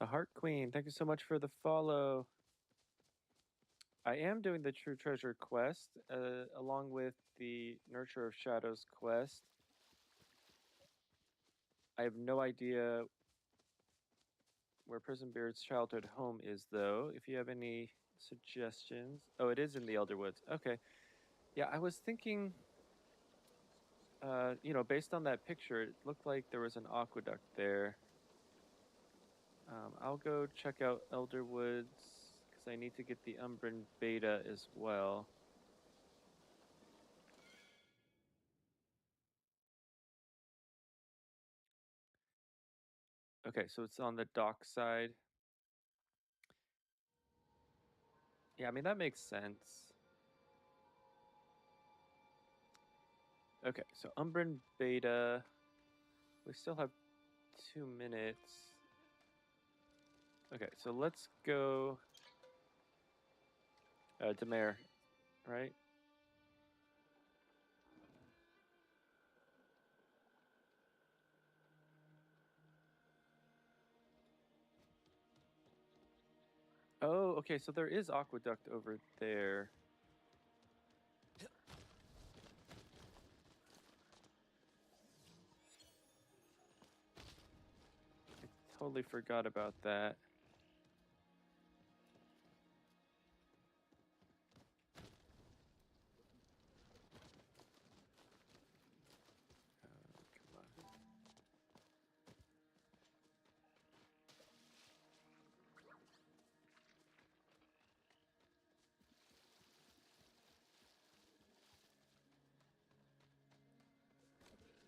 The Heart Queen, thank you so much for the follow. I am doing the True Treasure quest along with the Nurture of Shadows quest. I have no idea where Prison Beard's childhood home is, though. If you have any suggestions. Oh, it is in the Elderwoods. Okay. Yeah, I was thinking, based on that picture, it looked like there was an aqueduct there. I'll go check out Elderwoods because I need to get the Umbran Beta as well. Okay, so it's on the dock side. Yeah, I mean, that makes sense. Okay, so Umbran Beta. We still have 2 minutes. Okay, so let's go Demare, right? Oh, okay, so there is aqueduct over there. I totally forgot about that.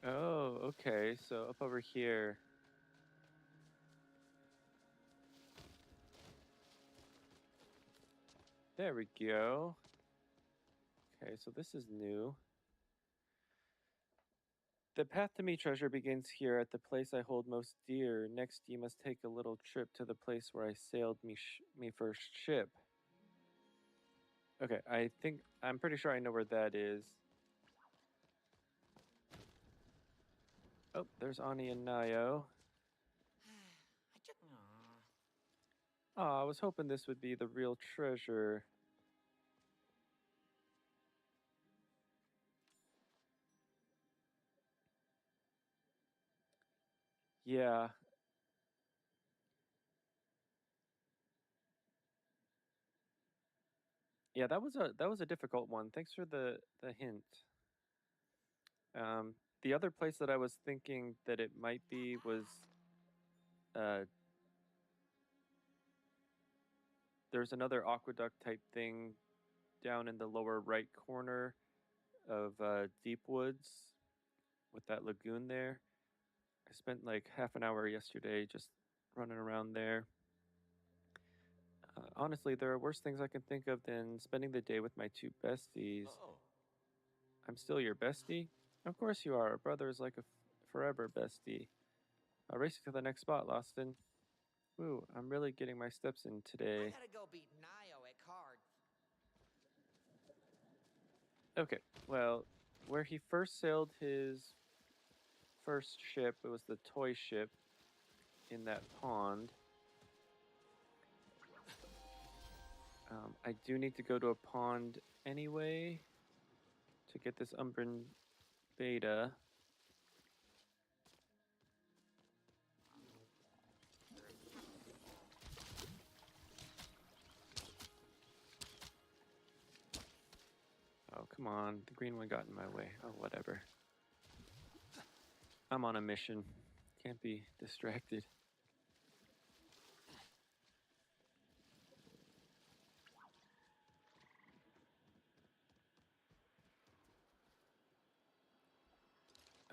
Come on. Oh, okay, so up over here. There we go. Okay, so this is new. The path to me treasure begins here at the place I hold most dear. Next, you must take a little trip to the place where I sailed me first ship. Okay, I'm pretty sure I know where that is. Oh, there's Ani and Nayo. Oh, I was hoping this would be the real treasure. Yeah. Yeah, that was a difficult one. Thanks for the hint. The other place that I was thinking that it might be was there's another aqueduct type thing down in the lower right corner of Deep Woods with that lagoon there. I spent like half an hour yesterday just running around there. Honestly, there are worse things I can think of than spending the day with my two besties. Oh. I'm still your bestie? Of course you are. A brother is like a forever bestie. Racing to the next spot, Lostin. Ooh, I'm really getting my steps in I today. gotta go beat Nio at cards. Okay, well, where he first sailed his first ship, it was the toy ship in that pond. I do need to go to a pond anyway to get this Umbran Beta. Oh, come on. The green one got in my way. Oh, whatever. I'm on a mission. Can't be distracted.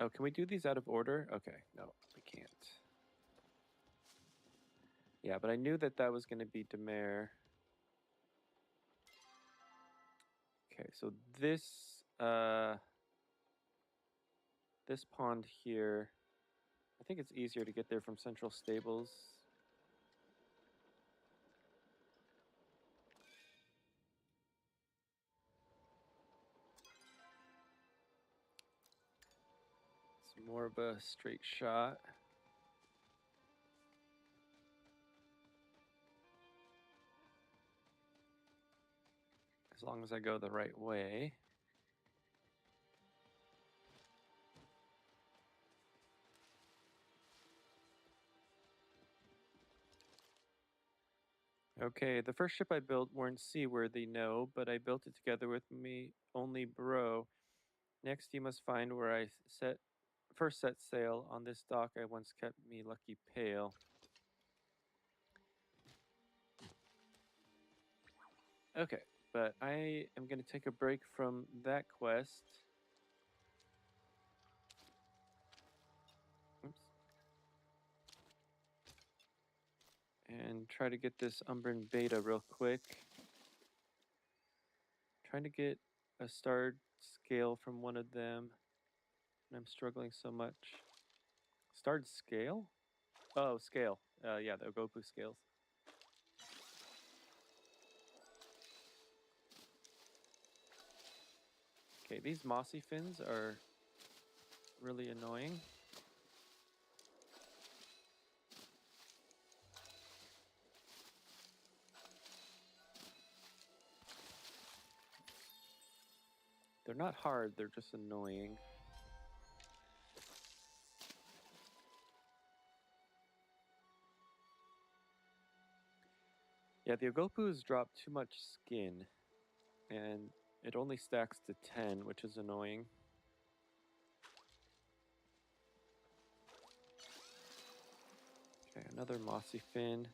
Oh, can we do these out of order? Okay, no, we can't. Yeah, but I knew that that was going to be Demare. Okay, so this this pond here, I think it's easier to get there from Central Stables. It's more of a straight shot. As long as I go the right way. Okay, the first ship I built weren't seaworthy, no, but I built it together with me only bro. Next, you must find where I first set sail on this dock I once kept me lucky pail. Okay, but I am going to take a break from that quest. Oops. And try to get this Umbran Beta real quick. Trying to get a starred scale from one of them. And I'm struggling so much. Starred scale? Oh, scale. Yeah, the Goku scales. Okay, these mossy fins are really annoying. They're not hard, they're just annoying. Yeah, the Ogopus drop too much skin, and it only stacks to 10, which is annoying. Okay, another mossy fin.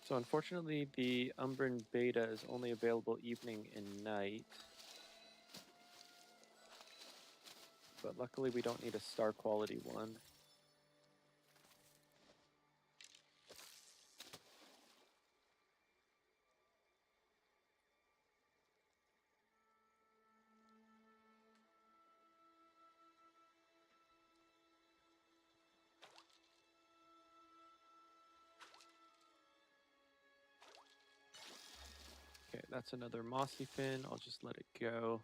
So unfortunately, the Umbran Beta is only available evening and night. But luckily we don't need a star quality one. that's another mossy fin. I'll just let it go.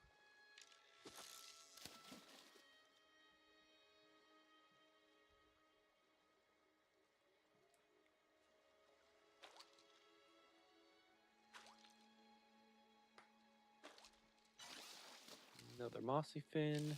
Another mossy fin.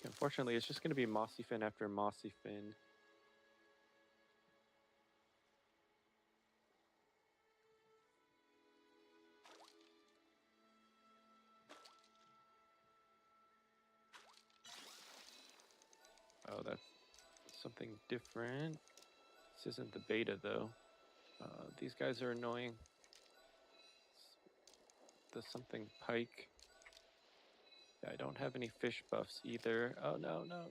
Unfortunately, it's just going to be mossy fin after mossy fin. Oh, that's something different. This isn't the beta, though. These guys are annoying. The something pike. Yeah, I don't have any fish buffs either. Oh, no, no.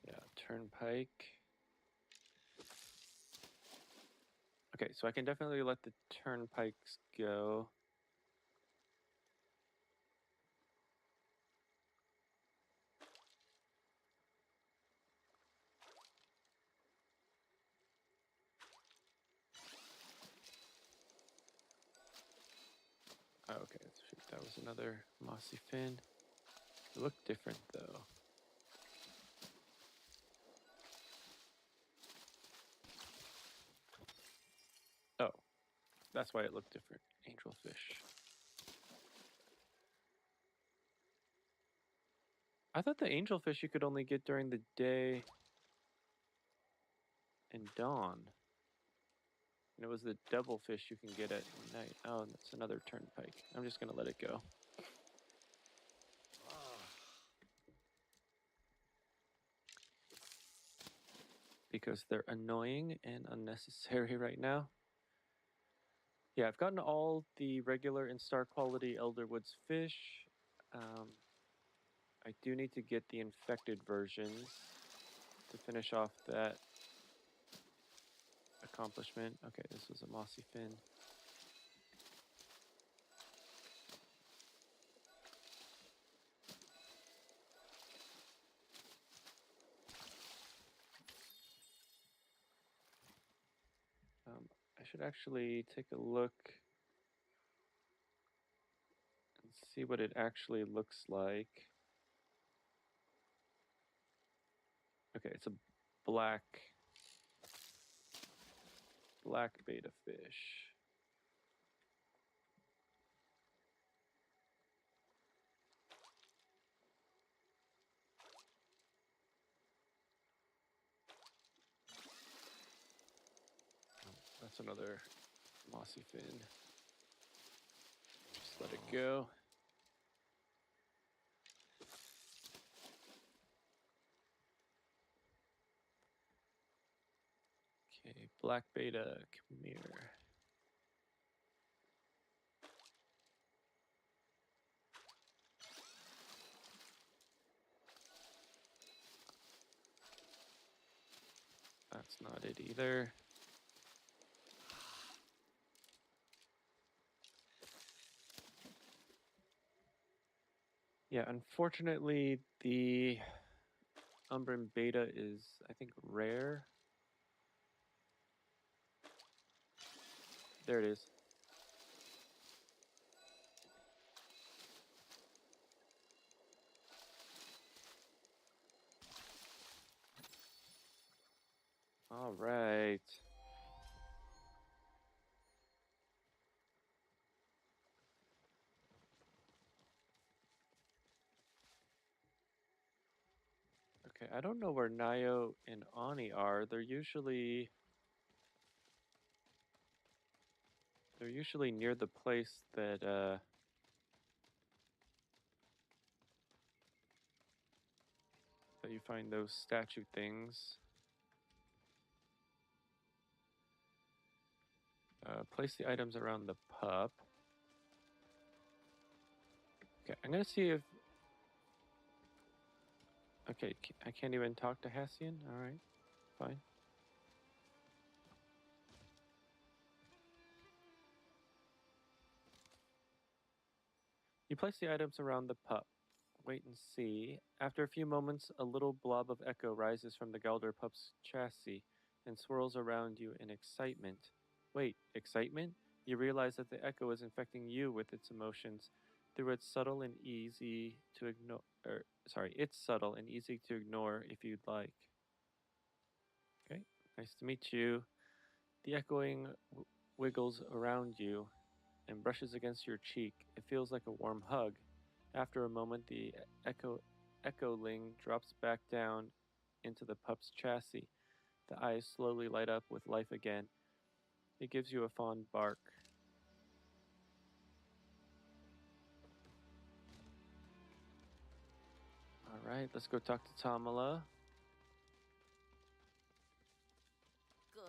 Yeah, turnpike. Okay, so I can definitely let the turnpikes go. Oh, okay, shoot, that was another mossy fin. It looked different, though. Oh, that's why it looked different. Angelfish. I thought the angelfish you could only get during the day and dawn. And it was the devilfish you can get at night. Oh, that's another turnpike. I'm just going to let it go. Because they're annoying and unnecessary right now. Yeah, I've gotten all the regular and star quality Elderwoods fish. I do need to get the infected versions to finish off that accomplishment. Okay, this was a mossy fin. I should actually take a look and see what it actually looks like. Okay, it's a black beta fish. That's another mossy fin. Just let it go. Okay, black beta, come here. That's not it either. Yeah, unfortunately, the Umbran beta is, I think, rare. There it is. All right. Okay, I don't know where Nayo and Ani are. They're usually near the place that that you find those statue things. Place the items around the pup. Okay, I'm gonna see if... Okay, I can't even talk to Hassian? Alright, fine. You place the items around the pup. Wait and see. After a few moments, a little blob of echo rises from the Galder pup's chassis and swirls around you in excitement. Wait, excitement? You realize that the echo is infecting you with its emotions through its subtle and easy to ignore. It's subtle and easy to ignore if you'd like. Okay, nice to meet you. The echoing wiggles around you and brushes against your cheek. It feels like a warm hug. After a moment, the echoing drops back down into the pup's chassis. The eyes slowly light up with life again. It gives you a fond bark. All right, let's go talk to Tamala. Good.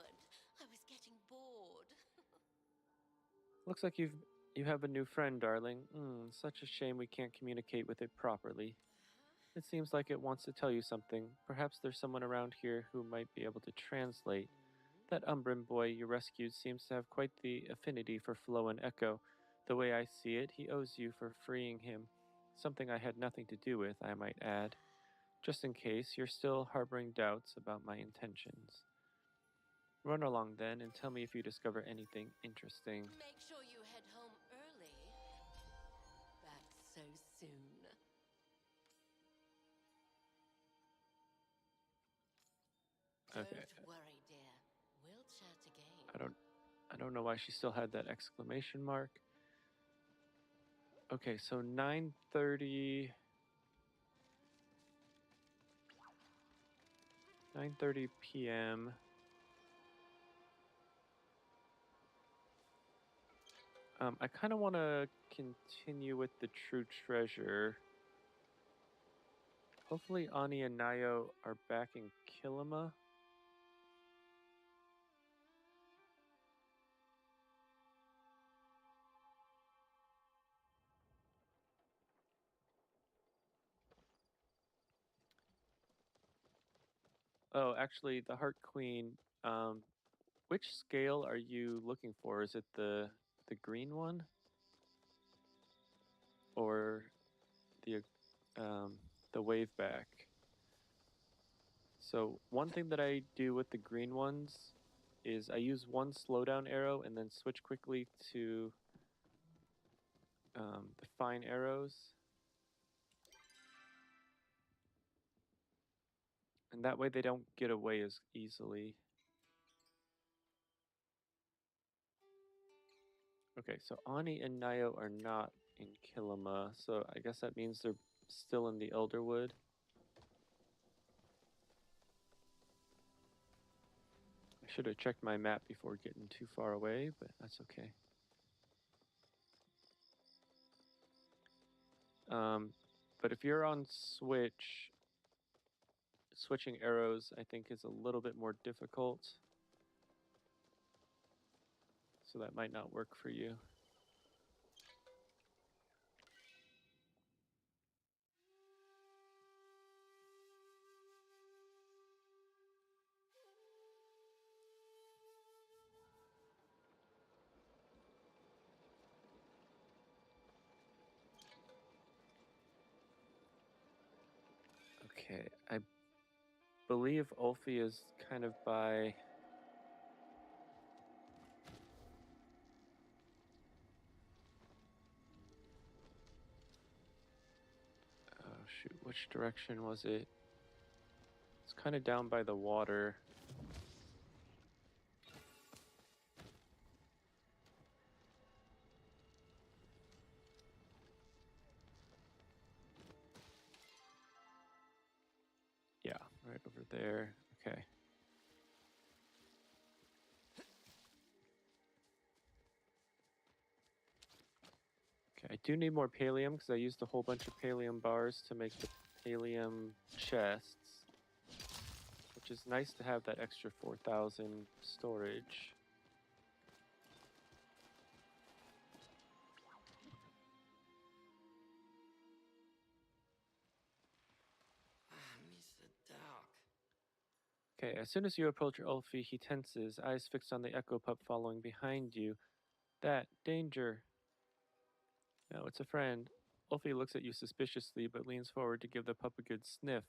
I was getting bored. Looks like you have a new friend, darling. Such a shame we can't communicate with it properly. It seems like it wants to tell you something. Perhaps there's someone around here who might be able to translate. That Umbran boy you rescued seems to have quite the affinity for Flow and Echo. The way I see it, he owes you for freeing him. Something I had nothing to do with, I might add. Just in case you're still harboring doubts about my intentions. Run along then and tell me if you discover anything interesting. Make sure you head home early. That's so soon. Okay. Don't worry, dear. We'll chat again. I don't know why she still had that exclamation mark. Okay, so 9:30 p.m. I kind of want to continue with the true treasure. Hopefully Ani and Nayo are back in Kilima. Oh, actually, the Heart Queen. Which scale are you looking for? Is it the green one, or the wave back? So one thing that I do with the green ones is I use one slowdown arrow and then switch quickly to the fine arrows. And that way they don't get away as easily. Okay, so Ani and Nayo are not in Kilima, so I guess that means they're still in the Elderwood. I should have checked my map before getting too far away, but that's okay. But if you're on Switch, switching arrows I think is a little bit more difficult. So that might not work for you. Okay, I believe Ulfi is kind of by... Oh shoot, which direction was it? It's kind of down by the water. Yeah, right over there. Okay. Okay, I do need more Palium because I used a whole bunch of Palium bars to make the Palium chests. Which is nice to have that extra 4,000 storage. Okay, as soon as you approach Ulfi, he tenses, eyes fixed on the echo pup following behind you. That, danger. No, it's a friend. Ulfi looks at you suspiciously but leans forward to give the pup a good sniff.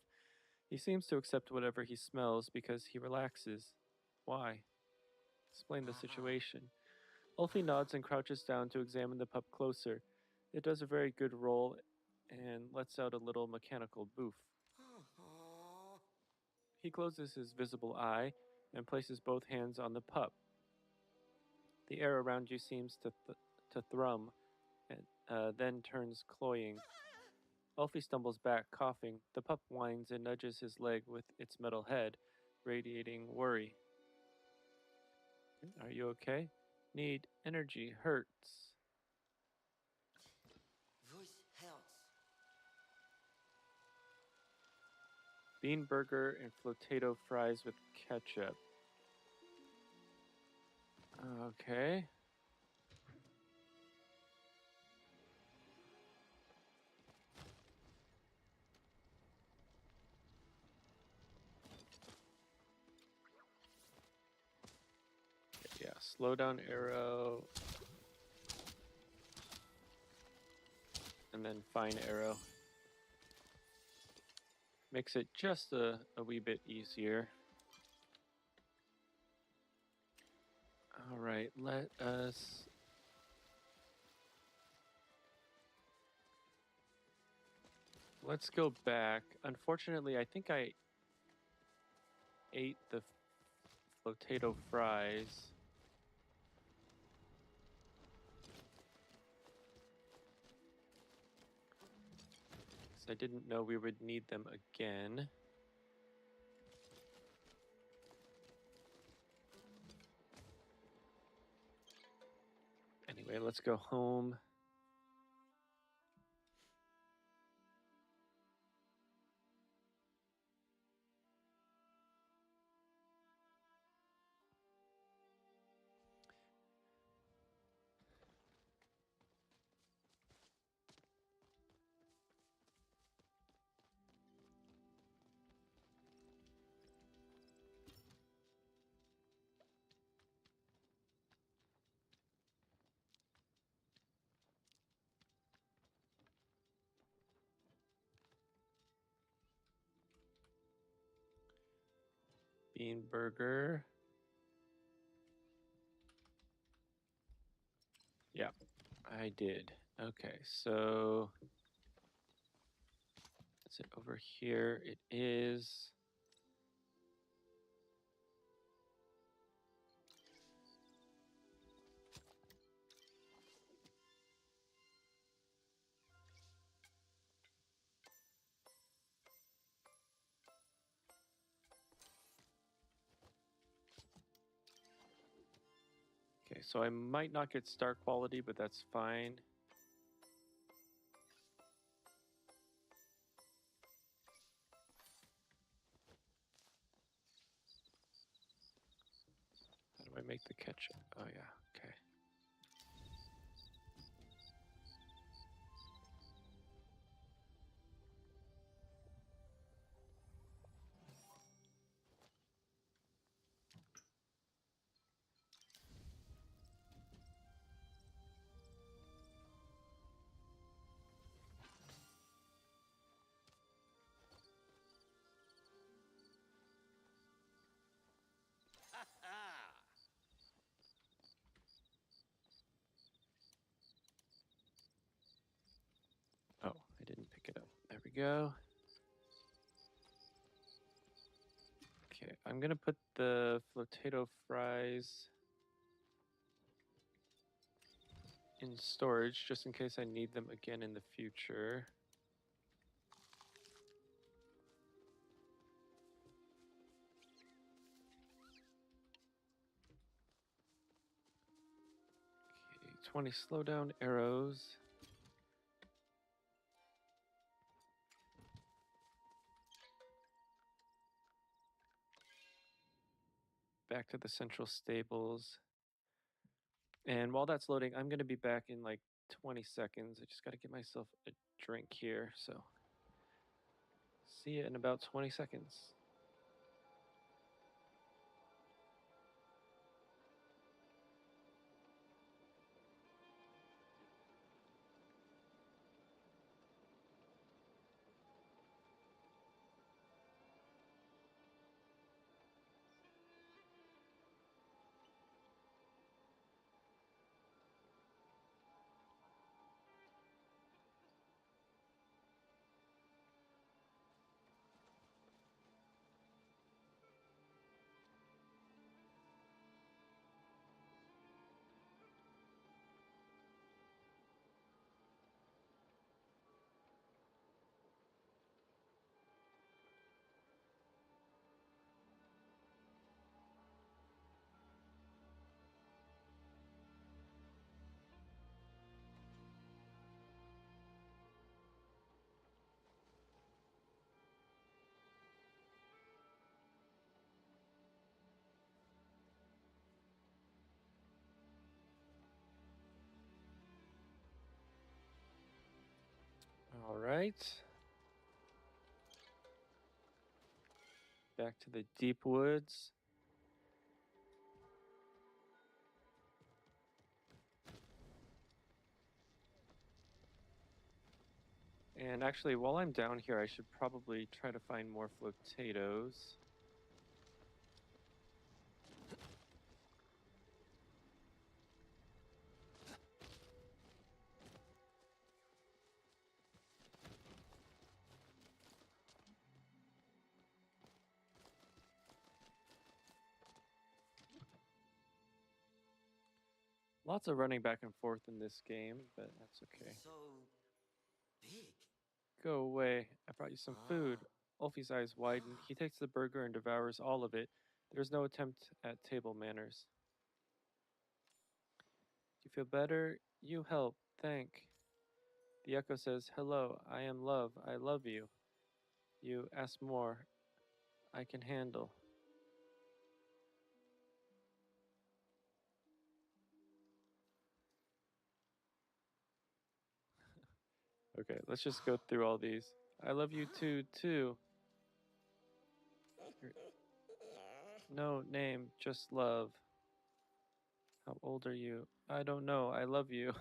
He seems to accept whatever he smells because he relaxes. Why? Explain the situation. Ulfi nods and crouches down to examine the pup closer. It does a very good roll and lets out a little mechanical boof. He closes his visible eye and places both hands on the pup. The air around you seems to thrum and then turns cloying. Ulfi stumbles back, coughing. The pup whines and nudges his leg with its metal head, radiating worry. Are you okay? Need energy. Hurts. Voice helps. Bean burger and potato fries with ketchup. Okay. Yeah, slow down arrow. And then fine arrow. Makes it just a wee bit easier. All right, let us... Let's go back. Unfortunately, I think I ate the potato fries. I didn't know we would need them again. Anyway, let's go home. Bean burger. Yeah, I did. Okay, so is it over here? It is. Okay, so I might not get star quality, but that's fine. How do I make the ketchup? Oh yeah, okay. Oh, I didn't pick it up. There we go. Okay, I'm gonna put the potato fries in storage just in case I need them again in the future. Okay, 20 slowdown arrows. Back to the central stables. And while that's loading, I'm going to be back in like 20 seconds. I just got to get myself a drink here. So see you in about 20 seconds. right. Back to the deep woods. And actually, while I'm down here, I should probably try to find more potatoes. Lots of running back and forth in this game, but that's okay. So big. Go away. I brought you some food. Ulfie's eyes widen. He takes the burger and devours all of it. There's no attempt at table manners. Do you feel better? You help. Thank. The echo says, hello, I am love. I love you. You ask more. I can handle. Okay, let's just go through all these. I love you too. No name, just love. How old are you? I don't know. I love you.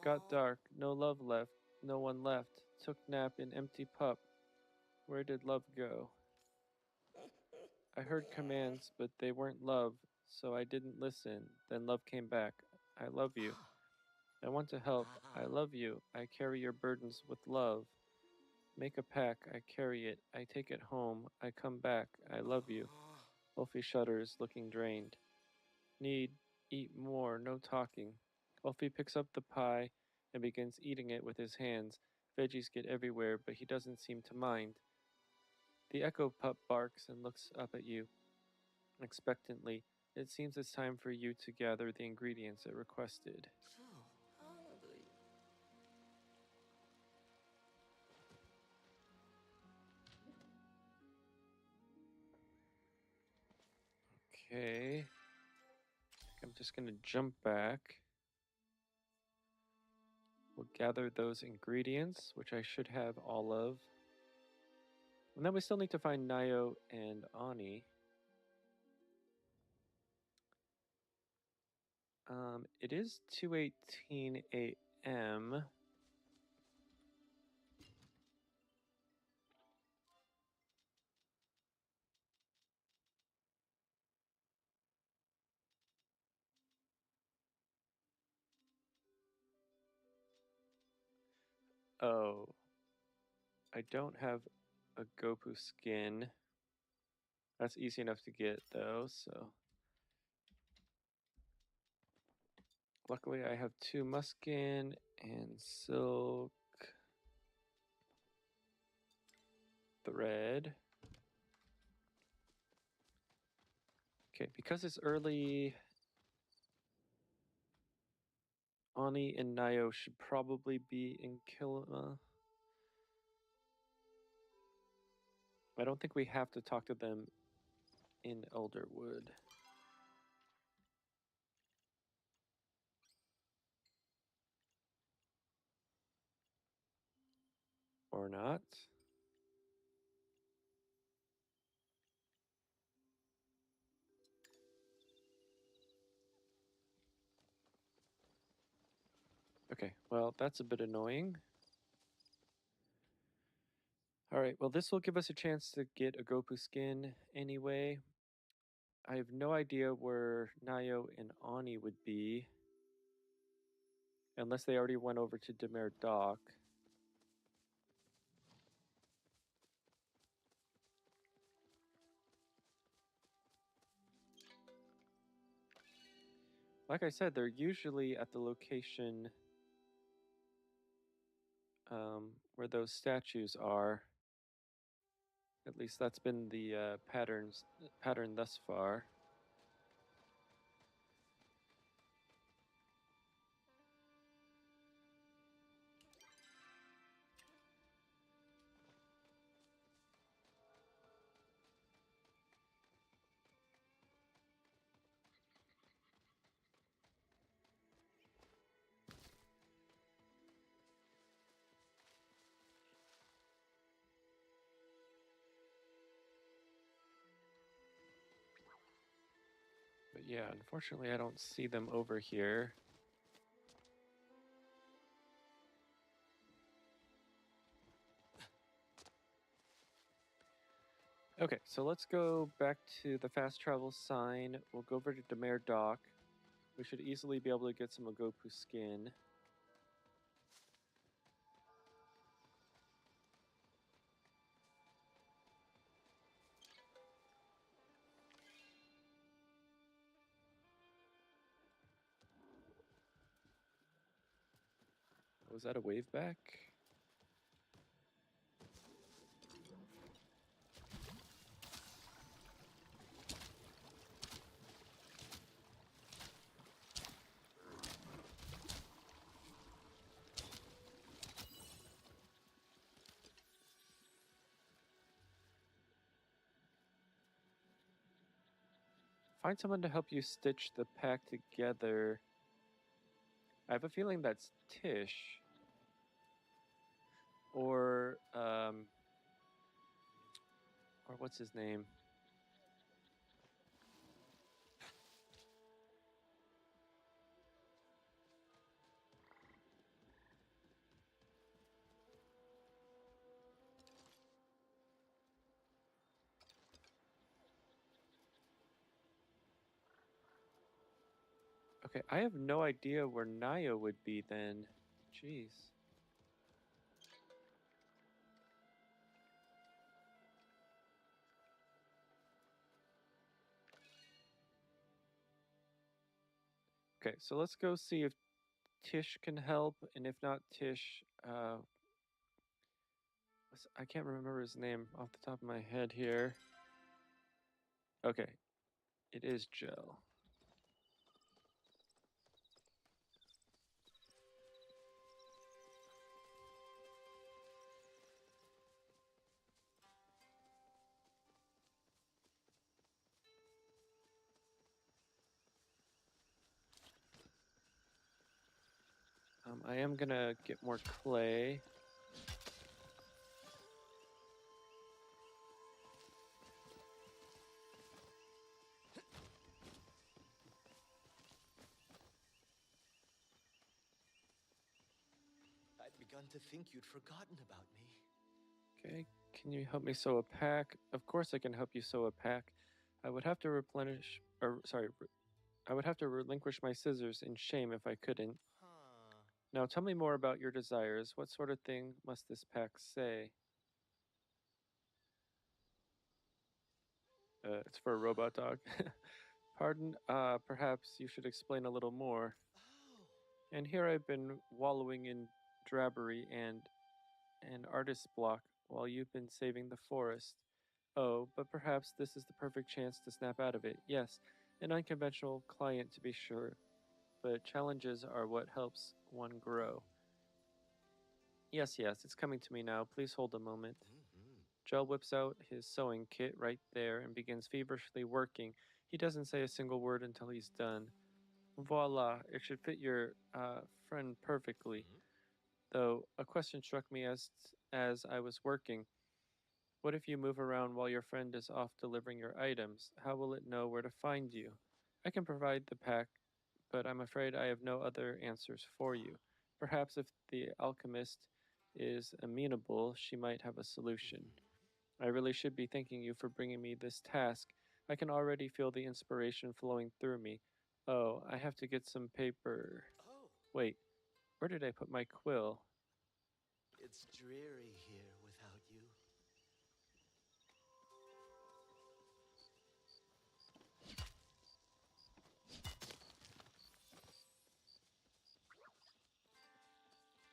Got dark. No love left. No one left. Took nap in empty pup. Where did love go? I heard commands, but they weren't love, so I didn't listen. Then love came back. I love you. I want to help. I love you. I carry your burdens with love. Make a pack. I carry it. I take it home. I come back. I love you. Wolfie shudders, looking drained. Need. Eat more. No talking. Wolfie picks up the pie and begins eating it with his hands. Veggies get everywhere, but he doesn't seem to mind. The echo pup barks and looks up at you expectantly. It seems it's time for you to gather the ingredients it requested. So hungry. Okay. I'm just going to jump back. We'll gather those ingredients, which I should have all of. And then we still need to find Nayo and Ani. It is 2:18 a.m. Oh, I don't have a Gopu skin. That's easy enough to get though, so. Luckily I have 2 muskin and silk thread. Okay, because it's early, Ani and Nayo should probably be in Kilima. I don't think we have to talk to them in Elderwood. Or not. Okay, well, that's a bit annoying. Alright, well, this will give us a chance to get a Gopu skin anyway. I have no idea where Nayo and Ani would be. Unless they already went over to Demare Dock. Like I said, they're usually at the location where those statues are. At least that's been the pattern thus far. Yeah, unfortunately, I don't see them over here. Okay, so let's go back to the fast travel sign. We'll go over to Demare Dock. We should easily be able to get some Ogopu skin. Was that a wave back? Find someone to help you stitch the pack together. I have a feeling that's Tish. Or what's his name? Okay, I have no idea where Naya would be then. Jeez. Okay, so let's go see if Tish can help, and if not Tish, I can't remember his name off the top of my head here. Okay, it is Joe. I am gonna get more clay. I'd begun to think you'd forgotten about me. Okay, can you help me sew a pack? Of course I can help you sew a pack. I would have to I would have to relinquish my scissors in shame if I couldn't. Huh. Now tell me more about your desires. What sort of thing must this pack say? It's for a robot dog. Pardon, perhaps you should explain a little more. Oh. And here I've been wallowing in drabbery and an artist's block while you've been saving the forest. Oh, but perhaps this is the perfect chance to snap out of it. Yes, an unconventional client to be sure, but challenges are what helps one grow. Yes, it's coming to me now. Please hold a moment. Mm-hmm. Joe whips out his sewing kit right there and begins feverishly working. He doesn't say a single word until he's done. Voila, it should fit your friend perfectly. Mm-hmm. Though a question struck me as I was working. What if you move around while your friend is off delivering your items? How will it know where to find you? I can provide the pack, but I'm afraid I have no other answers for you. Perhaps if the alchemist is amenable, she might have a solution. I really should be thanking you for bringing me this task. I can already feel the inspiration flowing through me. Oh, I have to get some paper. Oh, Wait, where did I put my quill? it's dreary here without you.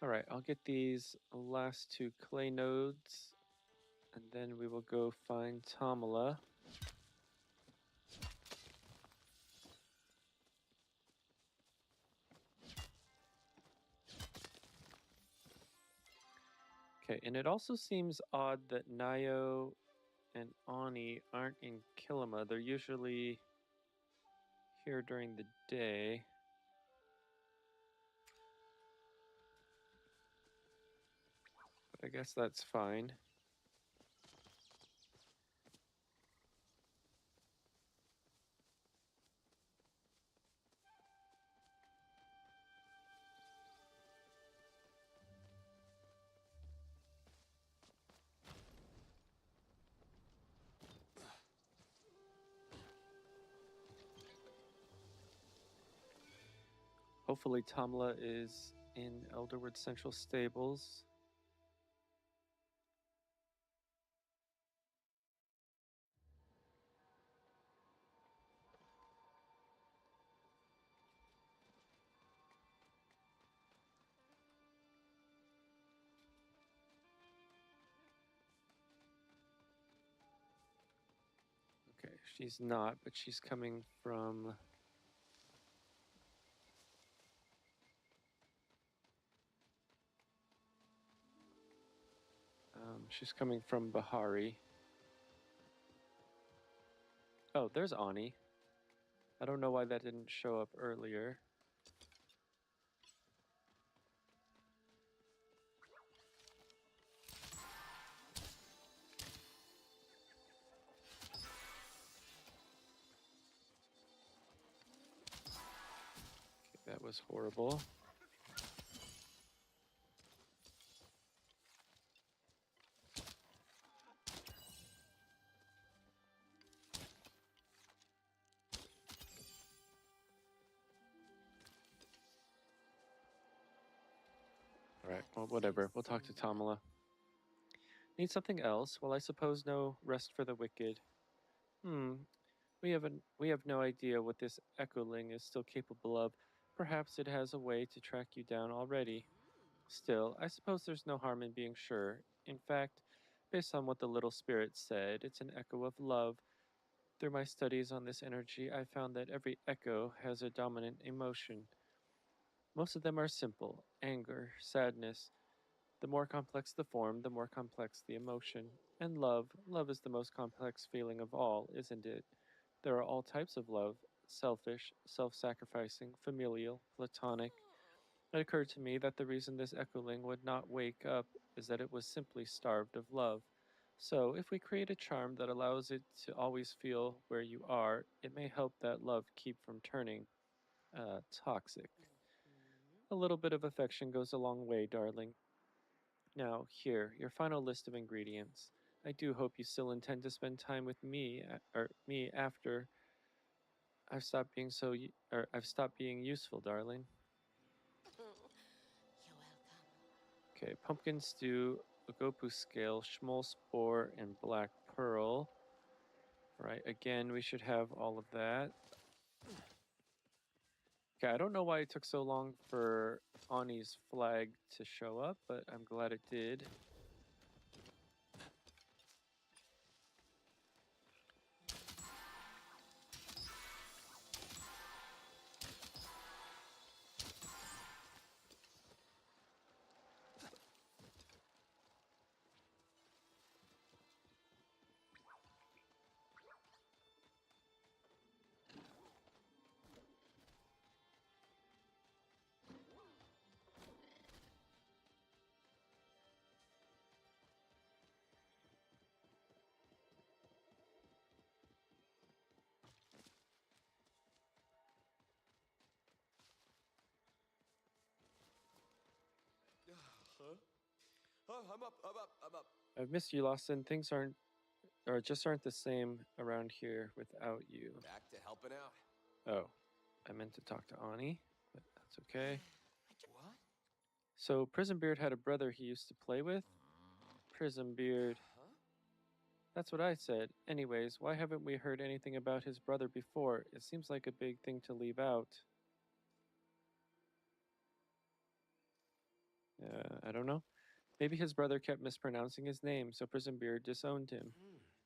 Alright, I'll get these last two clay nodes, and then we will go find Tamala. Okay, and it also seems odd that Nayo and Ani aren't in Kilima. They're usually here during the day. But I guess that's fine. Hopefully Tamla is in Elderwood Central Stables. Okay, she's not, but she's coming from... she's coming from Bahari. Oh, there's Ani. I don't know why that didn't show up earlier. Okay, that was horrible. Alright, well, whatever. We'll talk to Tamala. Need something else? Well, I suppose no rest for the wicked. We have no idea what this Echoling is still capable of. Perhaps it has a way to track you down already. Still, I suppose there's no harm in being sure. In fact, based on what the little spirit said, it's an echo of love. Through my studies on this energy, I found that every echo has a dominant emotion. Most of them are simple: anger, sadness. The more complex the form, the more complex the emotion. And love is the most complex feeling of all, isn't it? There are all types of love: selfish, self-sacrificing, familial, platonic. It occurred to me that the reason this echoling would not wake up is that it was simply starved of love. So, if we create a charm that allows it to always feel where you are, it may help that love keep from turning toxic. A little bit of affection goes a long way, darling. Now, here, your final list of ingredients. I do hope you still intend to spend time with me, or me after I've stopped being useful, darling. You're welcome. Okay, pumpkin stew, agopu scale, schmoll spore, and black pearl. Right, again, we should have all of that. Okay, I don't know why it took so long for Ani's flag to show up, but I'm glad it did. Huh? Oh, I'm up. I've missed you, Lostin. Things just aren't the same around here without you. Back to helping out. Oh, I meant to talk to Ani, but that's okay. What? So, Prismbeard had a brother he used to play with? Prismbeard. Huh? That's what I said. Anyways, why haven't we heard anything about his brother before? It seems like a big thing to leave out. I don't know. Maybe his brother kept mispronouncing his name, so Prismbeard disowned him.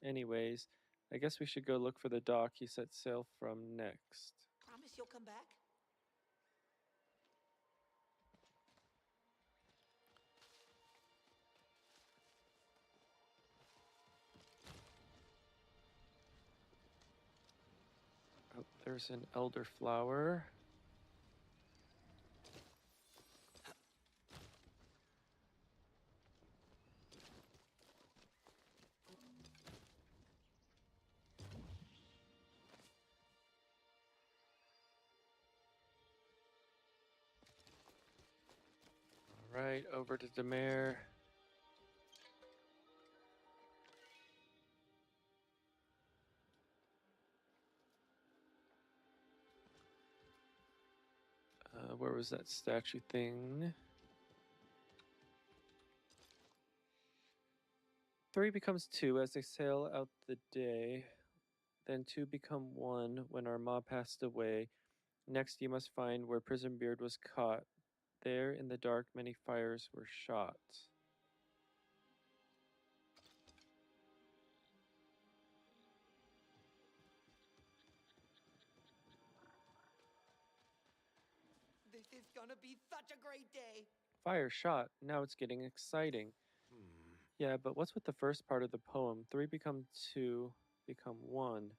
Anyways, I guess we should go look for the dock he set sail from next. Promise you'll come back? Oh, there's an elderflower. Alright, over to Demare. Where was that statue thing? 3 becomes 2 as they sail out the day. Then 2 become 1 when our ma passed away. Next, you must find where Prison Beard was caught. There in the dark, many fires were shot. This is gonna be such a great day. Fire shot. Now it's getting exciting. Yeah, but what's with the first part of the poem? 3 become 2, become 1.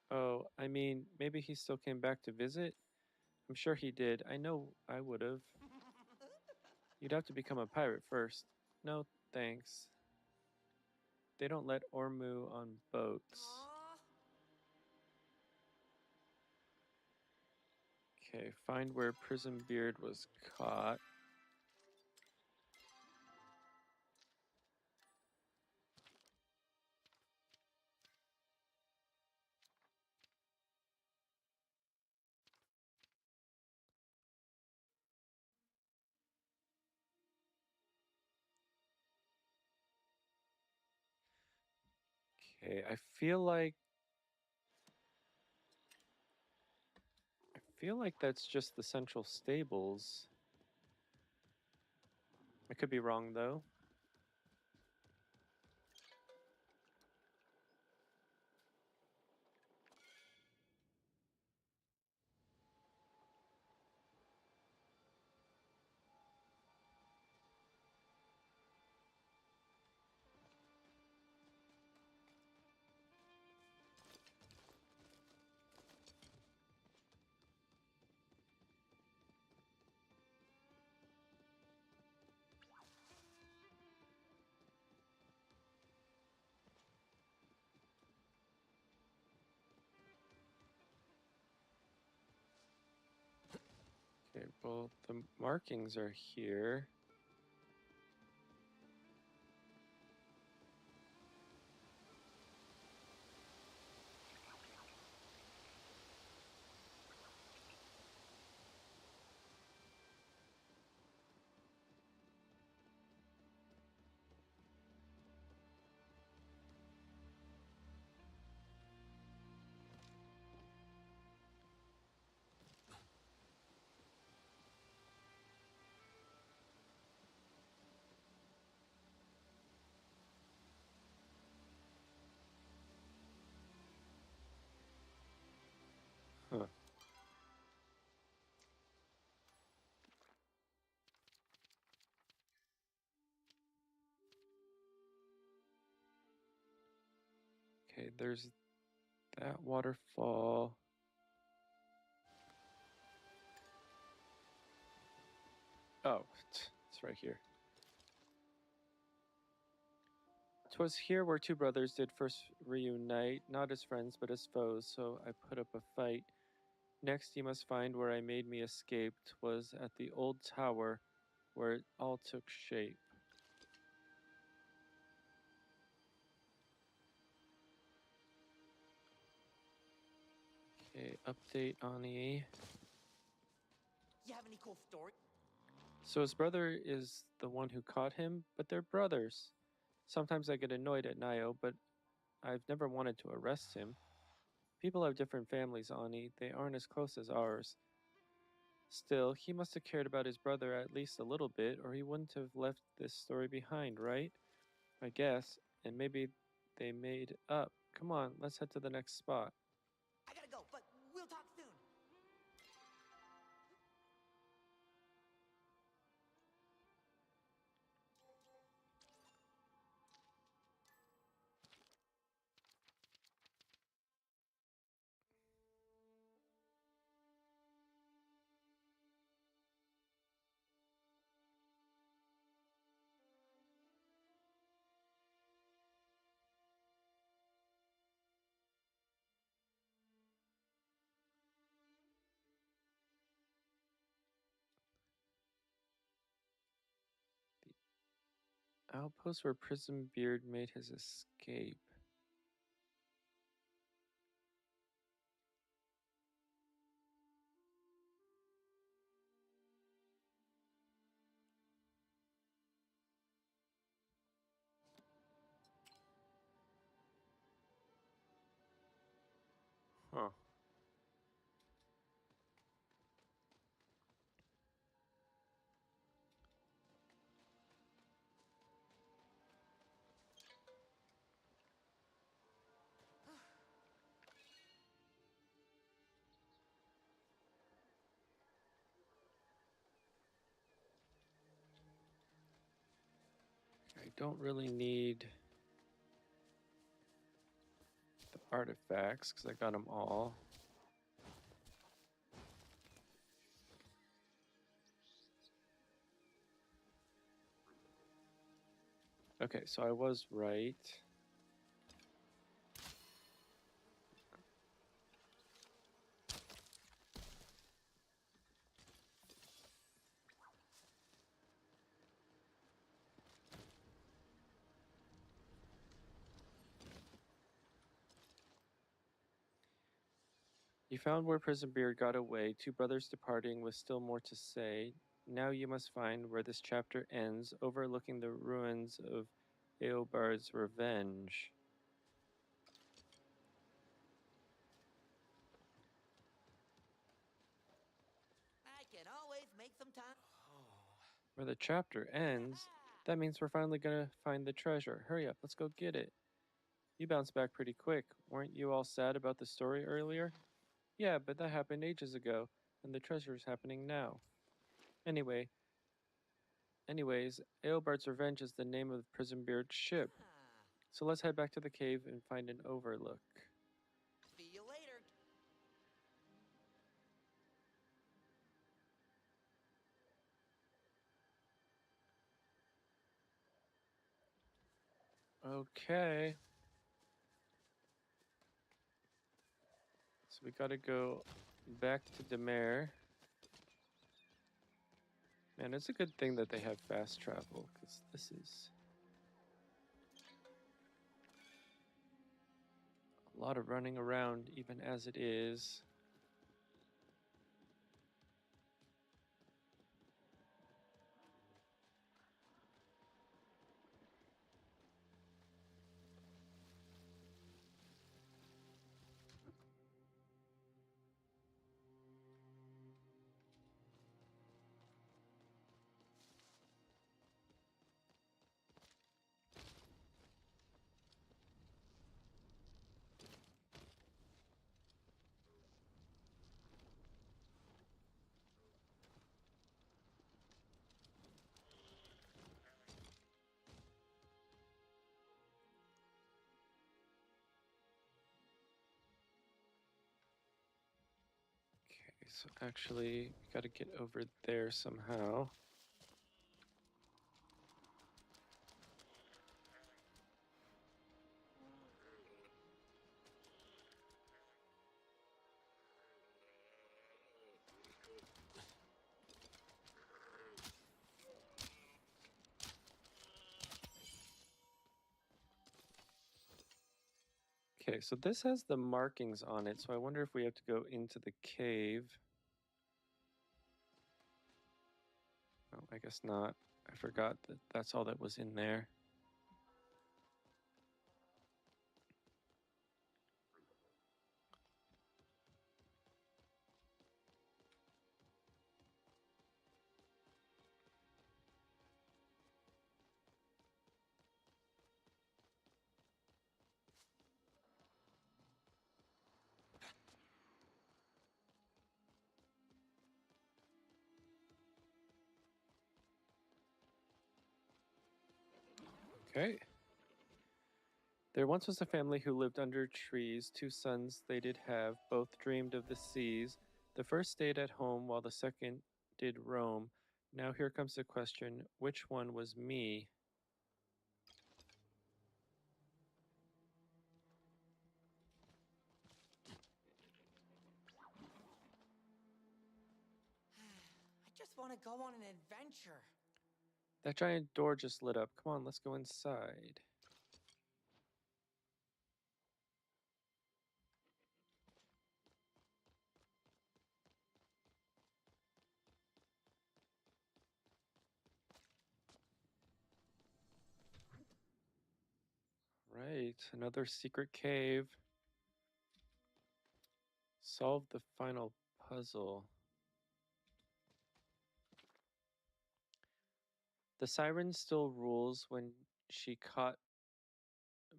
Oh, I mean, maybe he still came back to visit? I'm sure he did. I know I would have. You'd have to become a pirate first. No, thanks. They don't let Ormu on boats. Aw. Okay, find where Prison Beard was caught. Okay, I feel like that's just the central stables. I could be wrong though. Okay, well, the markings are here. Huh. Okay, there's that waterfall. Oh, it's right here. 'Twas here where 2 brothers did first reunite, not as friends but as foes, so I put up a fight. Next you must find where I made me escape. 'Twas at the old tower where it all took shape. Okay, update Ani. You have any cool stories? So his brother is the one who caught him, but they're brothers. Sometimes I get annoyed at Nio, but I've never wanted to arrest him. People have different families, Ani. They aren't as close as ours. Still, he must have cared about his brother at least a little bit, or he wouldn't have left this story behind, right? I guess. And maybe they made up. Come on, let's head to the next spot. I gotta go, but we'll talk soon. Outpost where Prison Beard made his escape. don't really need the artifacts because I got them all. Okay, so I was right. You found where Prison Beard got away, two brothers departing with still more to say. Now you must find where this chapter ends, overlooking the ruins of Eobard's revenge. I can always make some time. Where the chapter ends, that means we're finally gonna find the treasure. Hurry up, let's go get it. You bounced back pretty quick. Weren't you all sad about the story earlier? Yeah, but that happened ages ago, and the treasure's happening now. Anyway, anyways, Eobard's Revenge is the name of Prison Beard's ship. So let's head back to the cave and find an overlook. See you later. Okay. So we gotta go back to Demare. Man, it's a good thing that they have fast travel, because this is a lot of running around even as it is. Okay, so actually, we gotta get over there somehow. Okay, so this has the markings on it, so I wonder if we have to go into the cave. Oh, I guess not. I forgot that that's all that was in there. Okay. There once was a family who lived under trees. Two sons they did have, both dreamed of the seas. The first stayed at home while the second did roam. Now here comes the question, which one was me? I just want to go on an adventure. That giant door just lit up. Come on, let's go inside. Right, another secret cave. Solve the final puzzle. The siren still rules when she caught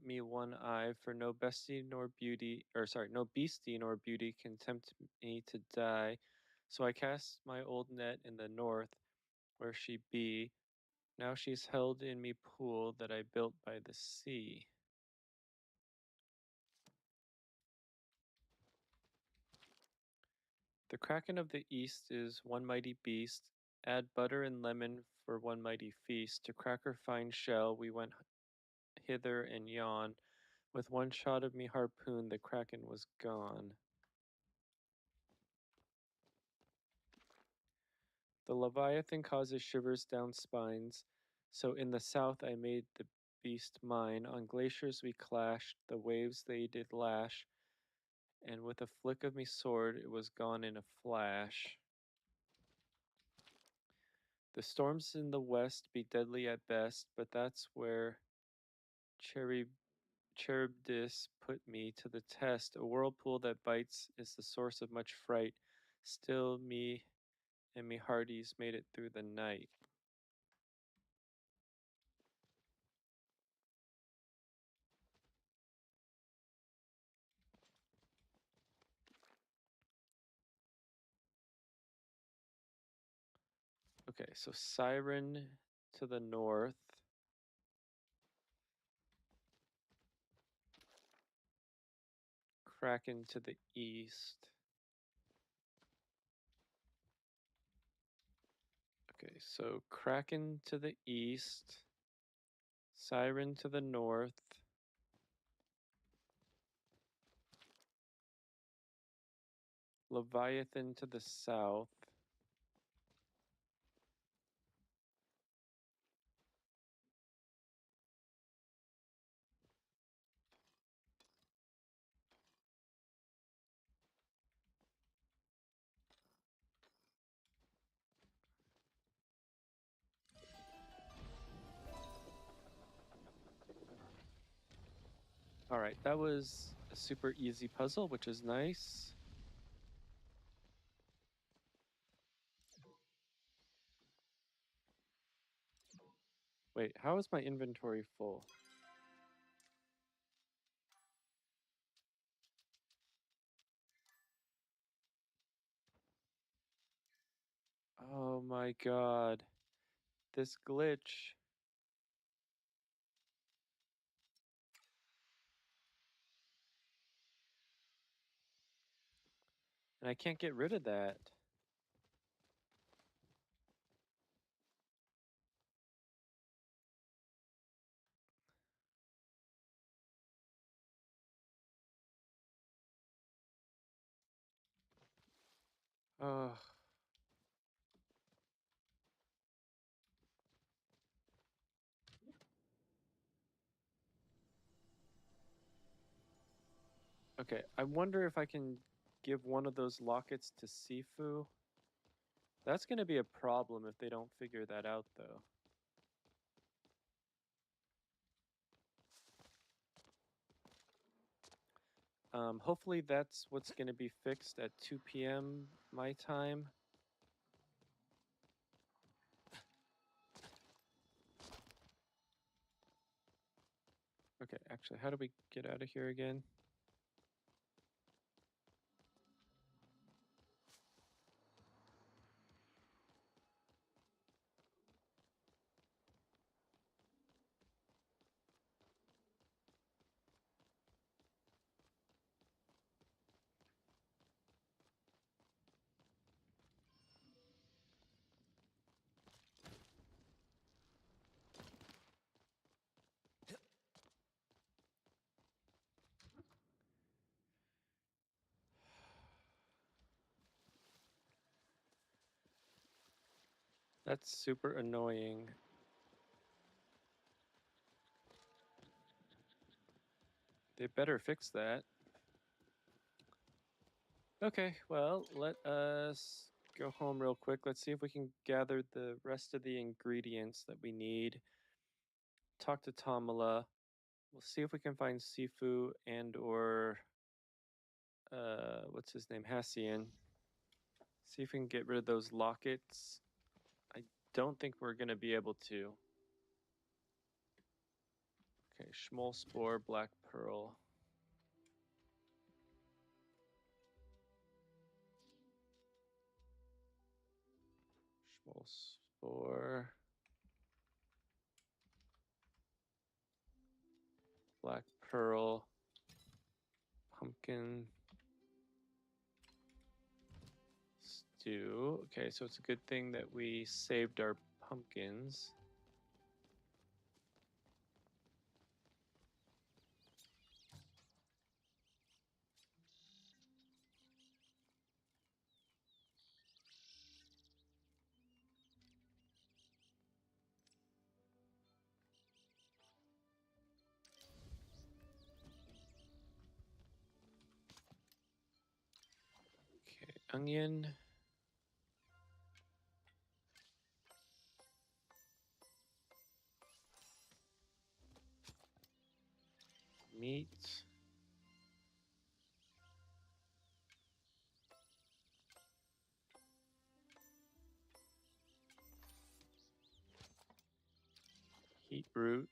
me one eye, for no bestie nor beauty, or sorry, no beastie nor beauty can tempt me to die. So I cast my old net in the north, where she be. Now she's held in me pool that I built by the sea. The Kraken of the East is one mighty beast. Add butter and lemon for one mighty feast. To crack her fine shell, we went hither and yon. With one shot of me harpoon, the Kraken was gone. The Leviathan causes shivers down spines. So in the south I made the beast mine. On glaciers we clashed, the waves they did lash. And with a flick of me sword, it was gone in a flash. The storms in the west be deadly at best, but that's where Charybdis put me to the test. A whirlpool that bites is the source of much fright. Still, me and me hearties made it through the night. Okay, so Siren to the north. Kraken to the east. Okay, so Kraken to the east. Siren to the north. Leviathan to the south. All right, that was a super easy puzzle, which is nice. Wait, how is my inventory full? Oh my god. This glitch. And I can't get rid of that. Ugh. Okay, I wonder if I can give one of those lockets to Sifu. That's going to be a problem if they don't figure that out, though. Hopefully that's what's going to be fixed at 2 p.m. my time. Okay, actually, how do we get out of here again? That's super annoying. They better fix that. Okay, well, let us go home real quick. Let's see if we can gather the rest of the ingredients that we need. Talk to Tamala. We'll see if we can find Sifu and or what's his name? Hassian. See if we can get rid of those lockets. I don't think we're gonna be able to. Okay, Schmoll Spore, Black Pearl. Schmoll Spore. black pearl, pumpkin stew. Okay, so it's a good thing that we saved our pumpkins. Okay, onion. Meat. Beetroot.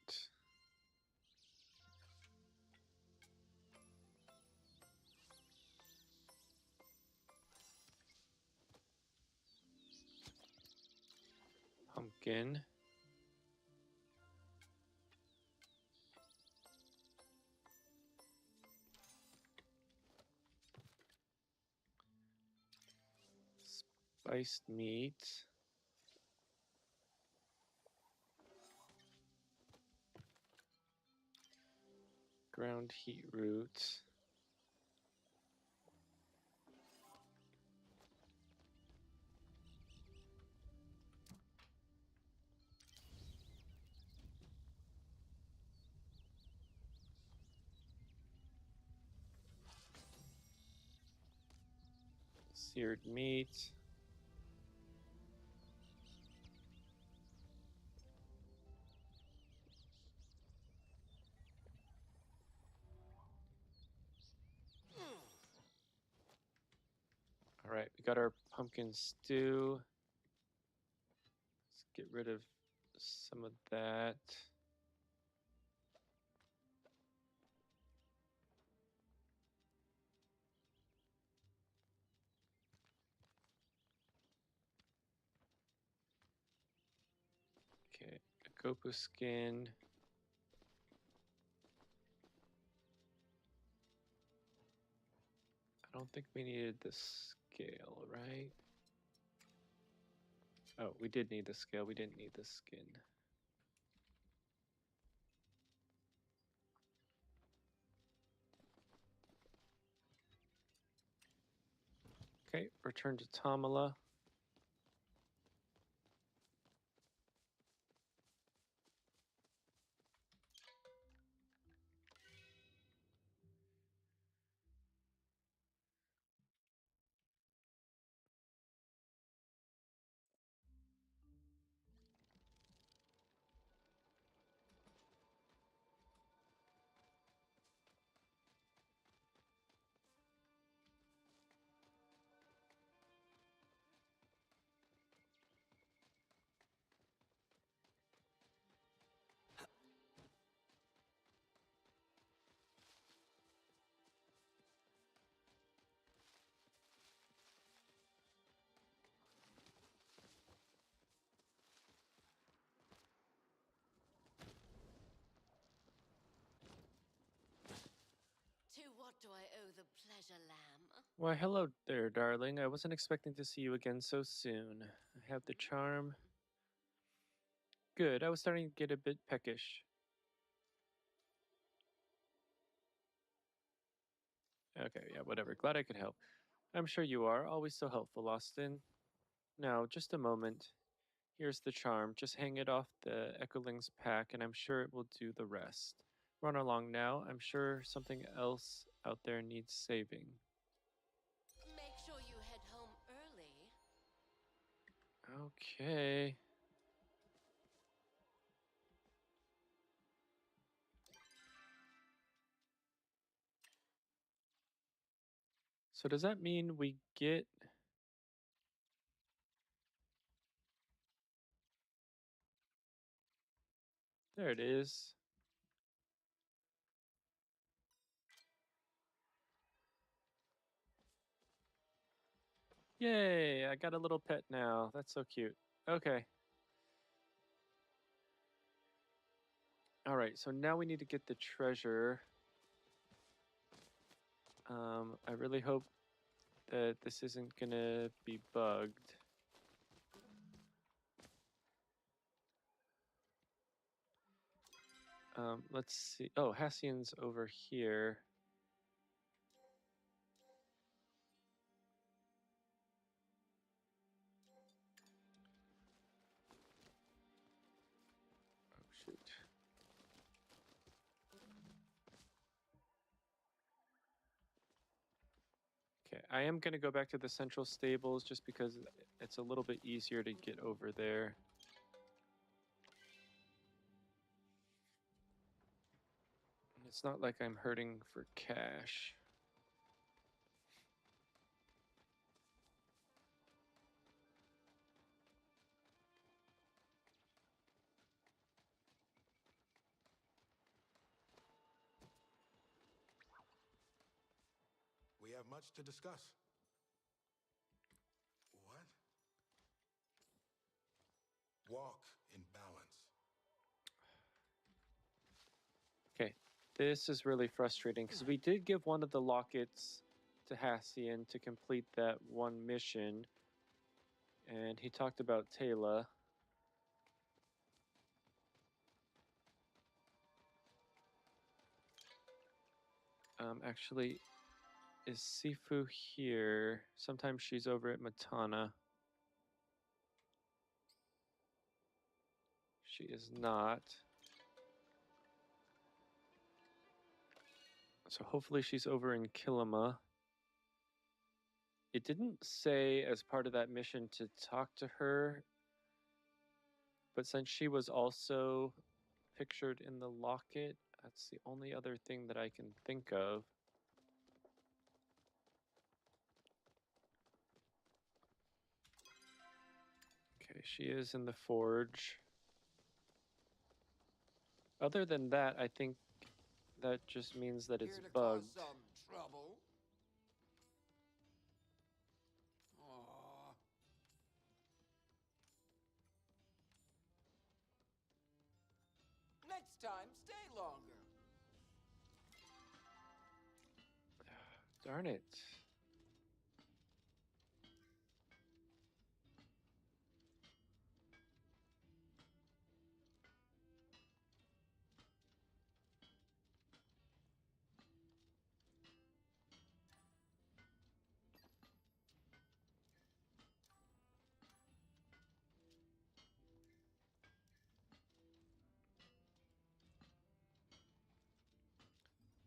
Pumpkin. Spiced meat. Ground heat root. Seared meat. All right, we got our pumpkin stew. Let's get rid of some of that. Okay, a gopu skin. I don't think we needed the scale, right? Oh, we did need the scale. We didn't need the skin. Okay, return to Tamala. To what do I owe the pleasure, lamb? Why, hello there, darling. I wasn't expecting to see you again so soon. I have the charm. Good, I was starting to get a bit peckish. Okay, yeah, whatever. Glad I could help. I'm sure you are. Always so helpful, Lostin. Now, just a moment. Here's the charm. Just hang it off the Echoling's pack, and I'm sure it will do the rest. Run along now. I'm sure something else out there needs saving. Make sure you head home early. Okay. So does that mean we get... There it is. Yay, I got a little pet now. That's so cute. Okay. All right, so now we need to get the treasure. I really hope that this isn't gonna be bugged. Let's see. Oh, Hassian's over here. Oh, shoot. Okay, I am going to go back to the central stables just because it's a little bit easier to get over there. And it's not like I'm hurting for cash. We have much to discuss. What? Walk in balance. Okay, this is really frustrating because we did give one of the lockets to Hassian to complete that one mission. And he talked about Taylor. Actually, is Sifu here? Sometimes she's over at Matana. She is not. So hopefully she's over in Kilima. It didn't say as part of that mission to talk to her, but since she was also pictured in the locket, that's the only other thing that I can think of. Okay, she is in the forge. Other than that, I think that just means that it's Here to bugged. cause some trouble? Aw. Next time, stay longer. Darn it.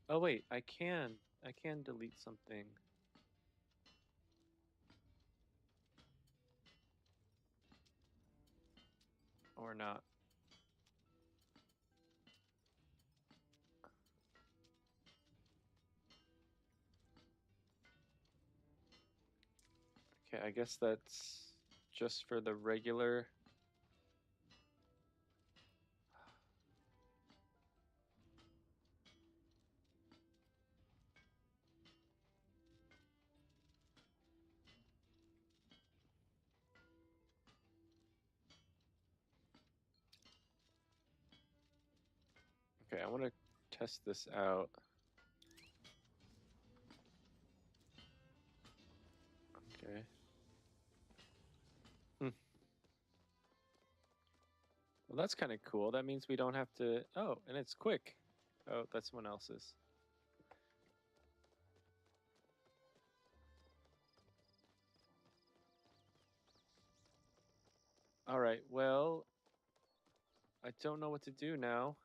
Oh wait, I can delete something. Or not. Okay, I guess that's just for the regular. Okay, I want to test this out. Okay. Well, that's kind of cool. That means we don't have to... Oh, and it's quick. Oh, that's someone else's. All right, well, I don't know what to do now.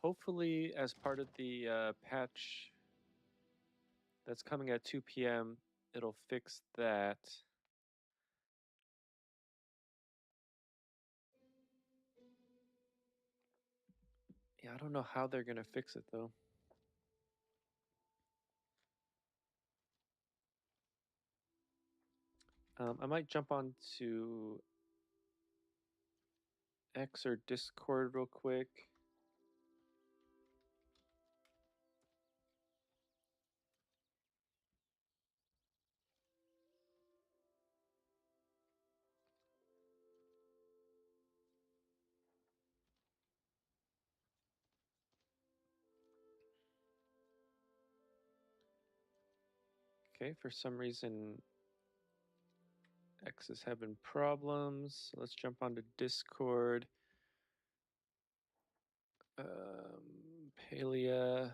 Hopefully, as part of the patch that's coming at 2 p.m., it'll fix that. Yeah, I don't know how they're going to fix it, though. I might jump on to X or Discord real quick. Okay, for some reason X is having problems. Let's jump onto Discord. Palia.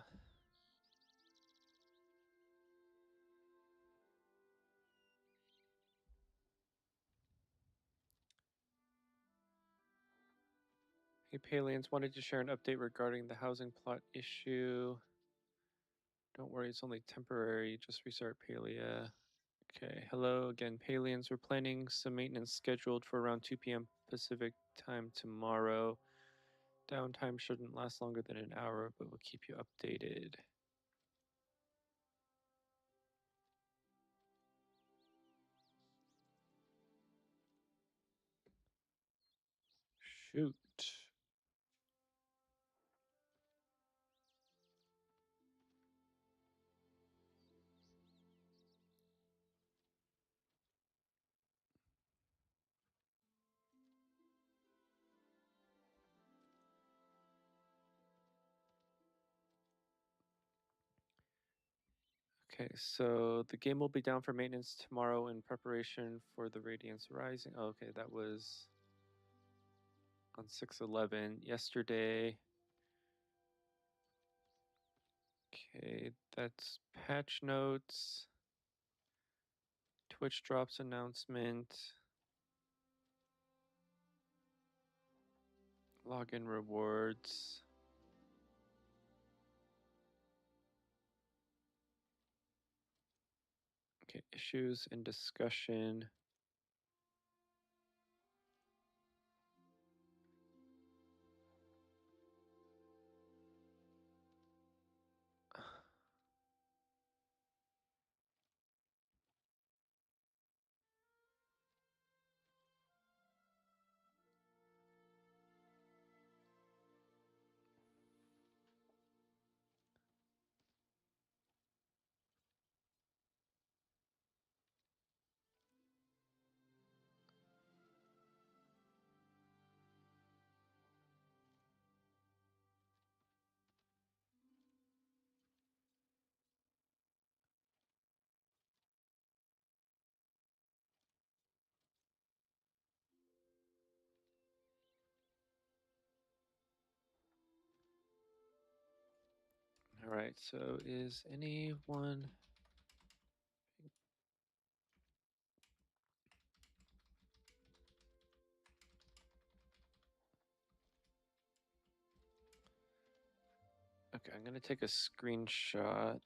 Hey, Palians, wanted to share an update regarding the housing plot issue. Don't worry, it's only temporary. Just restart Palia. Okay, hello again, Palians. We're planning some maintenance scheduled for around 2 p.m. Pacific time tomorrow. Downtime shouldn't last longer than an hour, but we'll keep you updated. Shoot. Okay, so the game will be down for maintenance tomorrow in preparation for the Radiance Rising. Oh, okay, that was on 6/11 yesterday. Okay, that's patch notes. Twitch drops announcement. Login rewards. Okay, issues and discussion. All right, so is anyone... Okay, I'm gonna take a screenshot.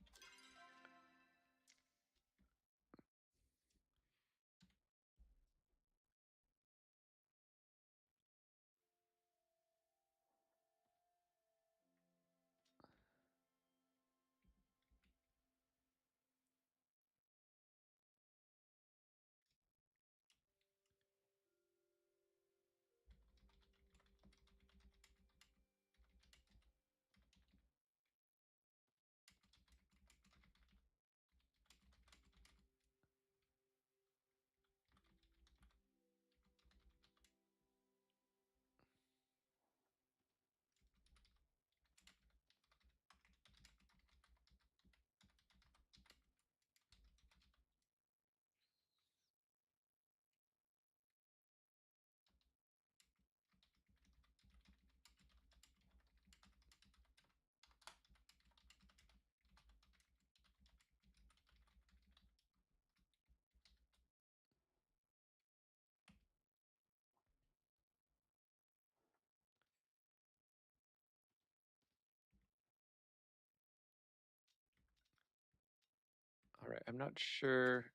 All right, I'm not sure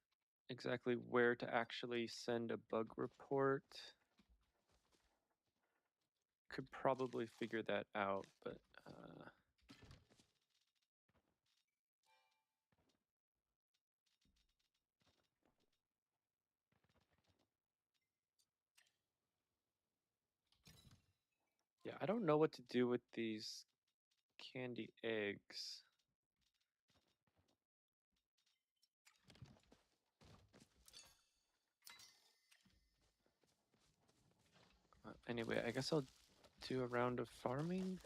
exactly where to actually send a bug report. Could probably figure that out, but yeah, I don't know what to do with these candy eggs. Anyway, I guess I'll do a round of farming.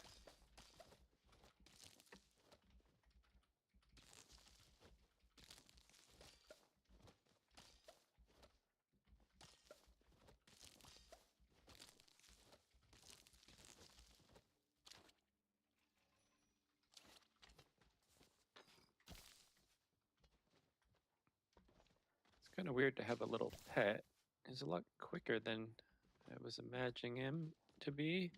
kind of weird to have a little pet. He's a lot quicker than I was imagining him to be.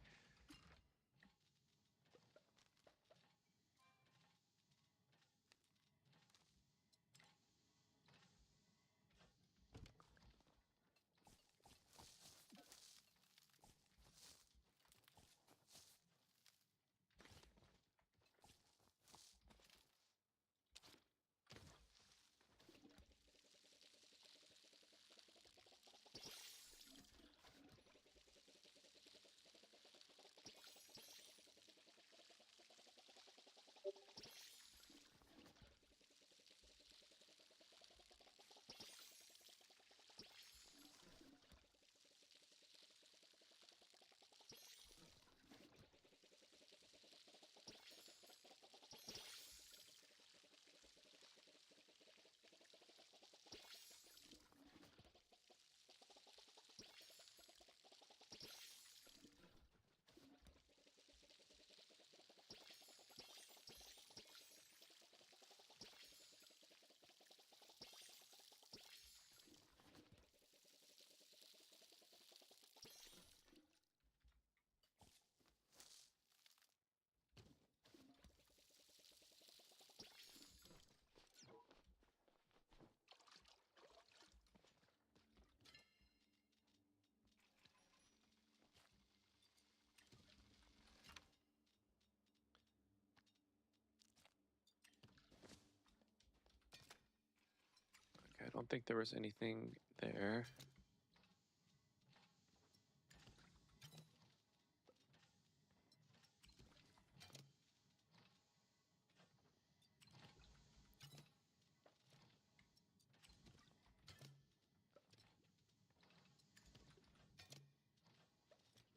Okay, I don't think there was anything there.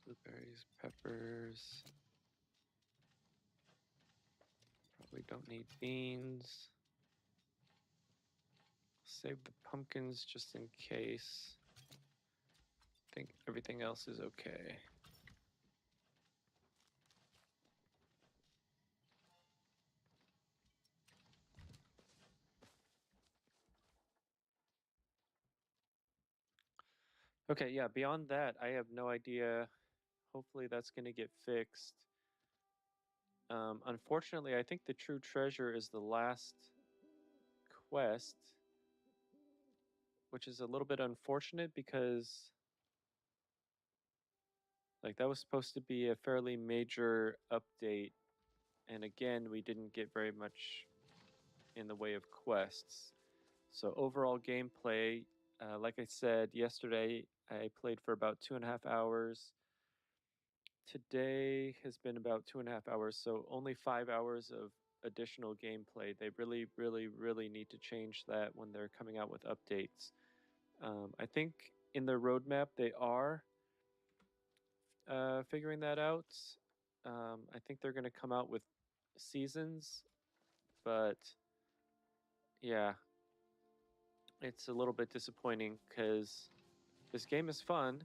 Blueberries, peppers. Probably don't need beans. Save the pumpkins just in case. I think everything else is okay. Okay, yeah, beyond that, I have no idea. Hopefully that's going to get fixed. Unfortunately, I think the true treasure is the last quest, which is a little bit unfortunate because like that was supposed to be a fairly major update, and again, we didn't get very much in the way of quests. So overall gameplay, like I said yesterday, I played for about 2.5 hours. Today has been about 2.5 hours, so only 5 hours of additional gameplay. They really, really, really need to change that when they're coming out with updates. I think in their roadmap they are figuring that out. I think they're going to come out with seasons, but yeah, it's a little bit disappointing because this game is fun.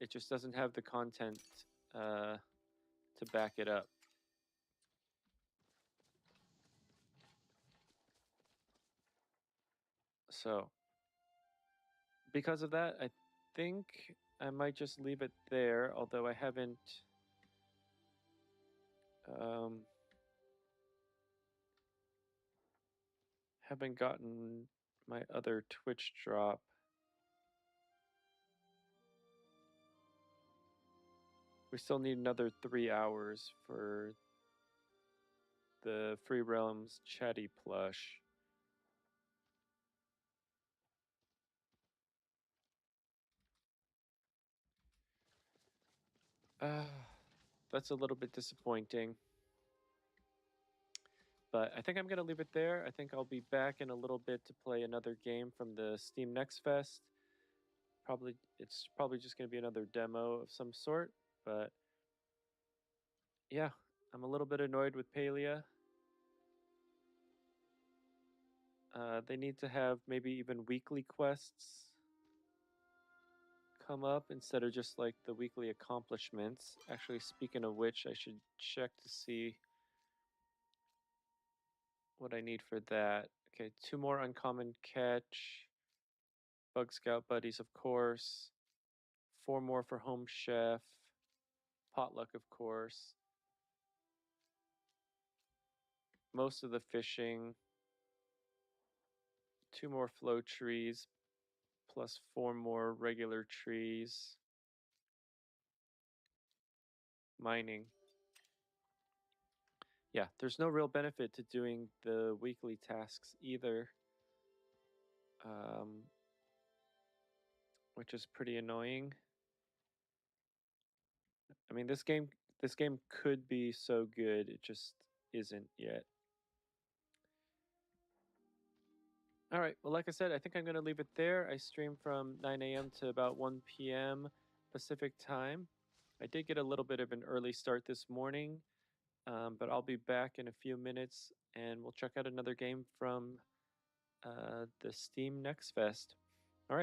It just doesn't have the content to back it up. So because of that, I think I might just leave it there, although I haven't gotten my other Twitch drop. We still need another 3 hours for the Free Realms Chatty plush. That's a little bit disappointing. But I think I'm going to leave it there. I think I'll be back in a little bit to play another game from the Steam Next Fest. It's probably just going to be another demo of some sort, but yeah, I'm a little bit annoyed with Palia. They need to have maybe even weekly quests come up instead of just like the weekly accomplishments. Actually, speaking of which, I should check to see what I need for that. Okay, 2 more uncommon catch. Bug Scout buddies, of course. 4 more for Home Chef. Potluck, of course. Most of the fishing. 2 more flow trees, plus 4 more regular trees. Mining. Yeah, there's no real benefit to doing the weekly tasks either, which is pretty annoying. I mean, this game could be so good, it just isn't yet. All right, well, like I said, I think I'm going to leave it there. I stream from 9 a.m. to about 1 p.m. Pacific time. I did get a little bit of an early start this morning, but I'll be back in a few minutes and we'll check out another game from the Steam Next Fest.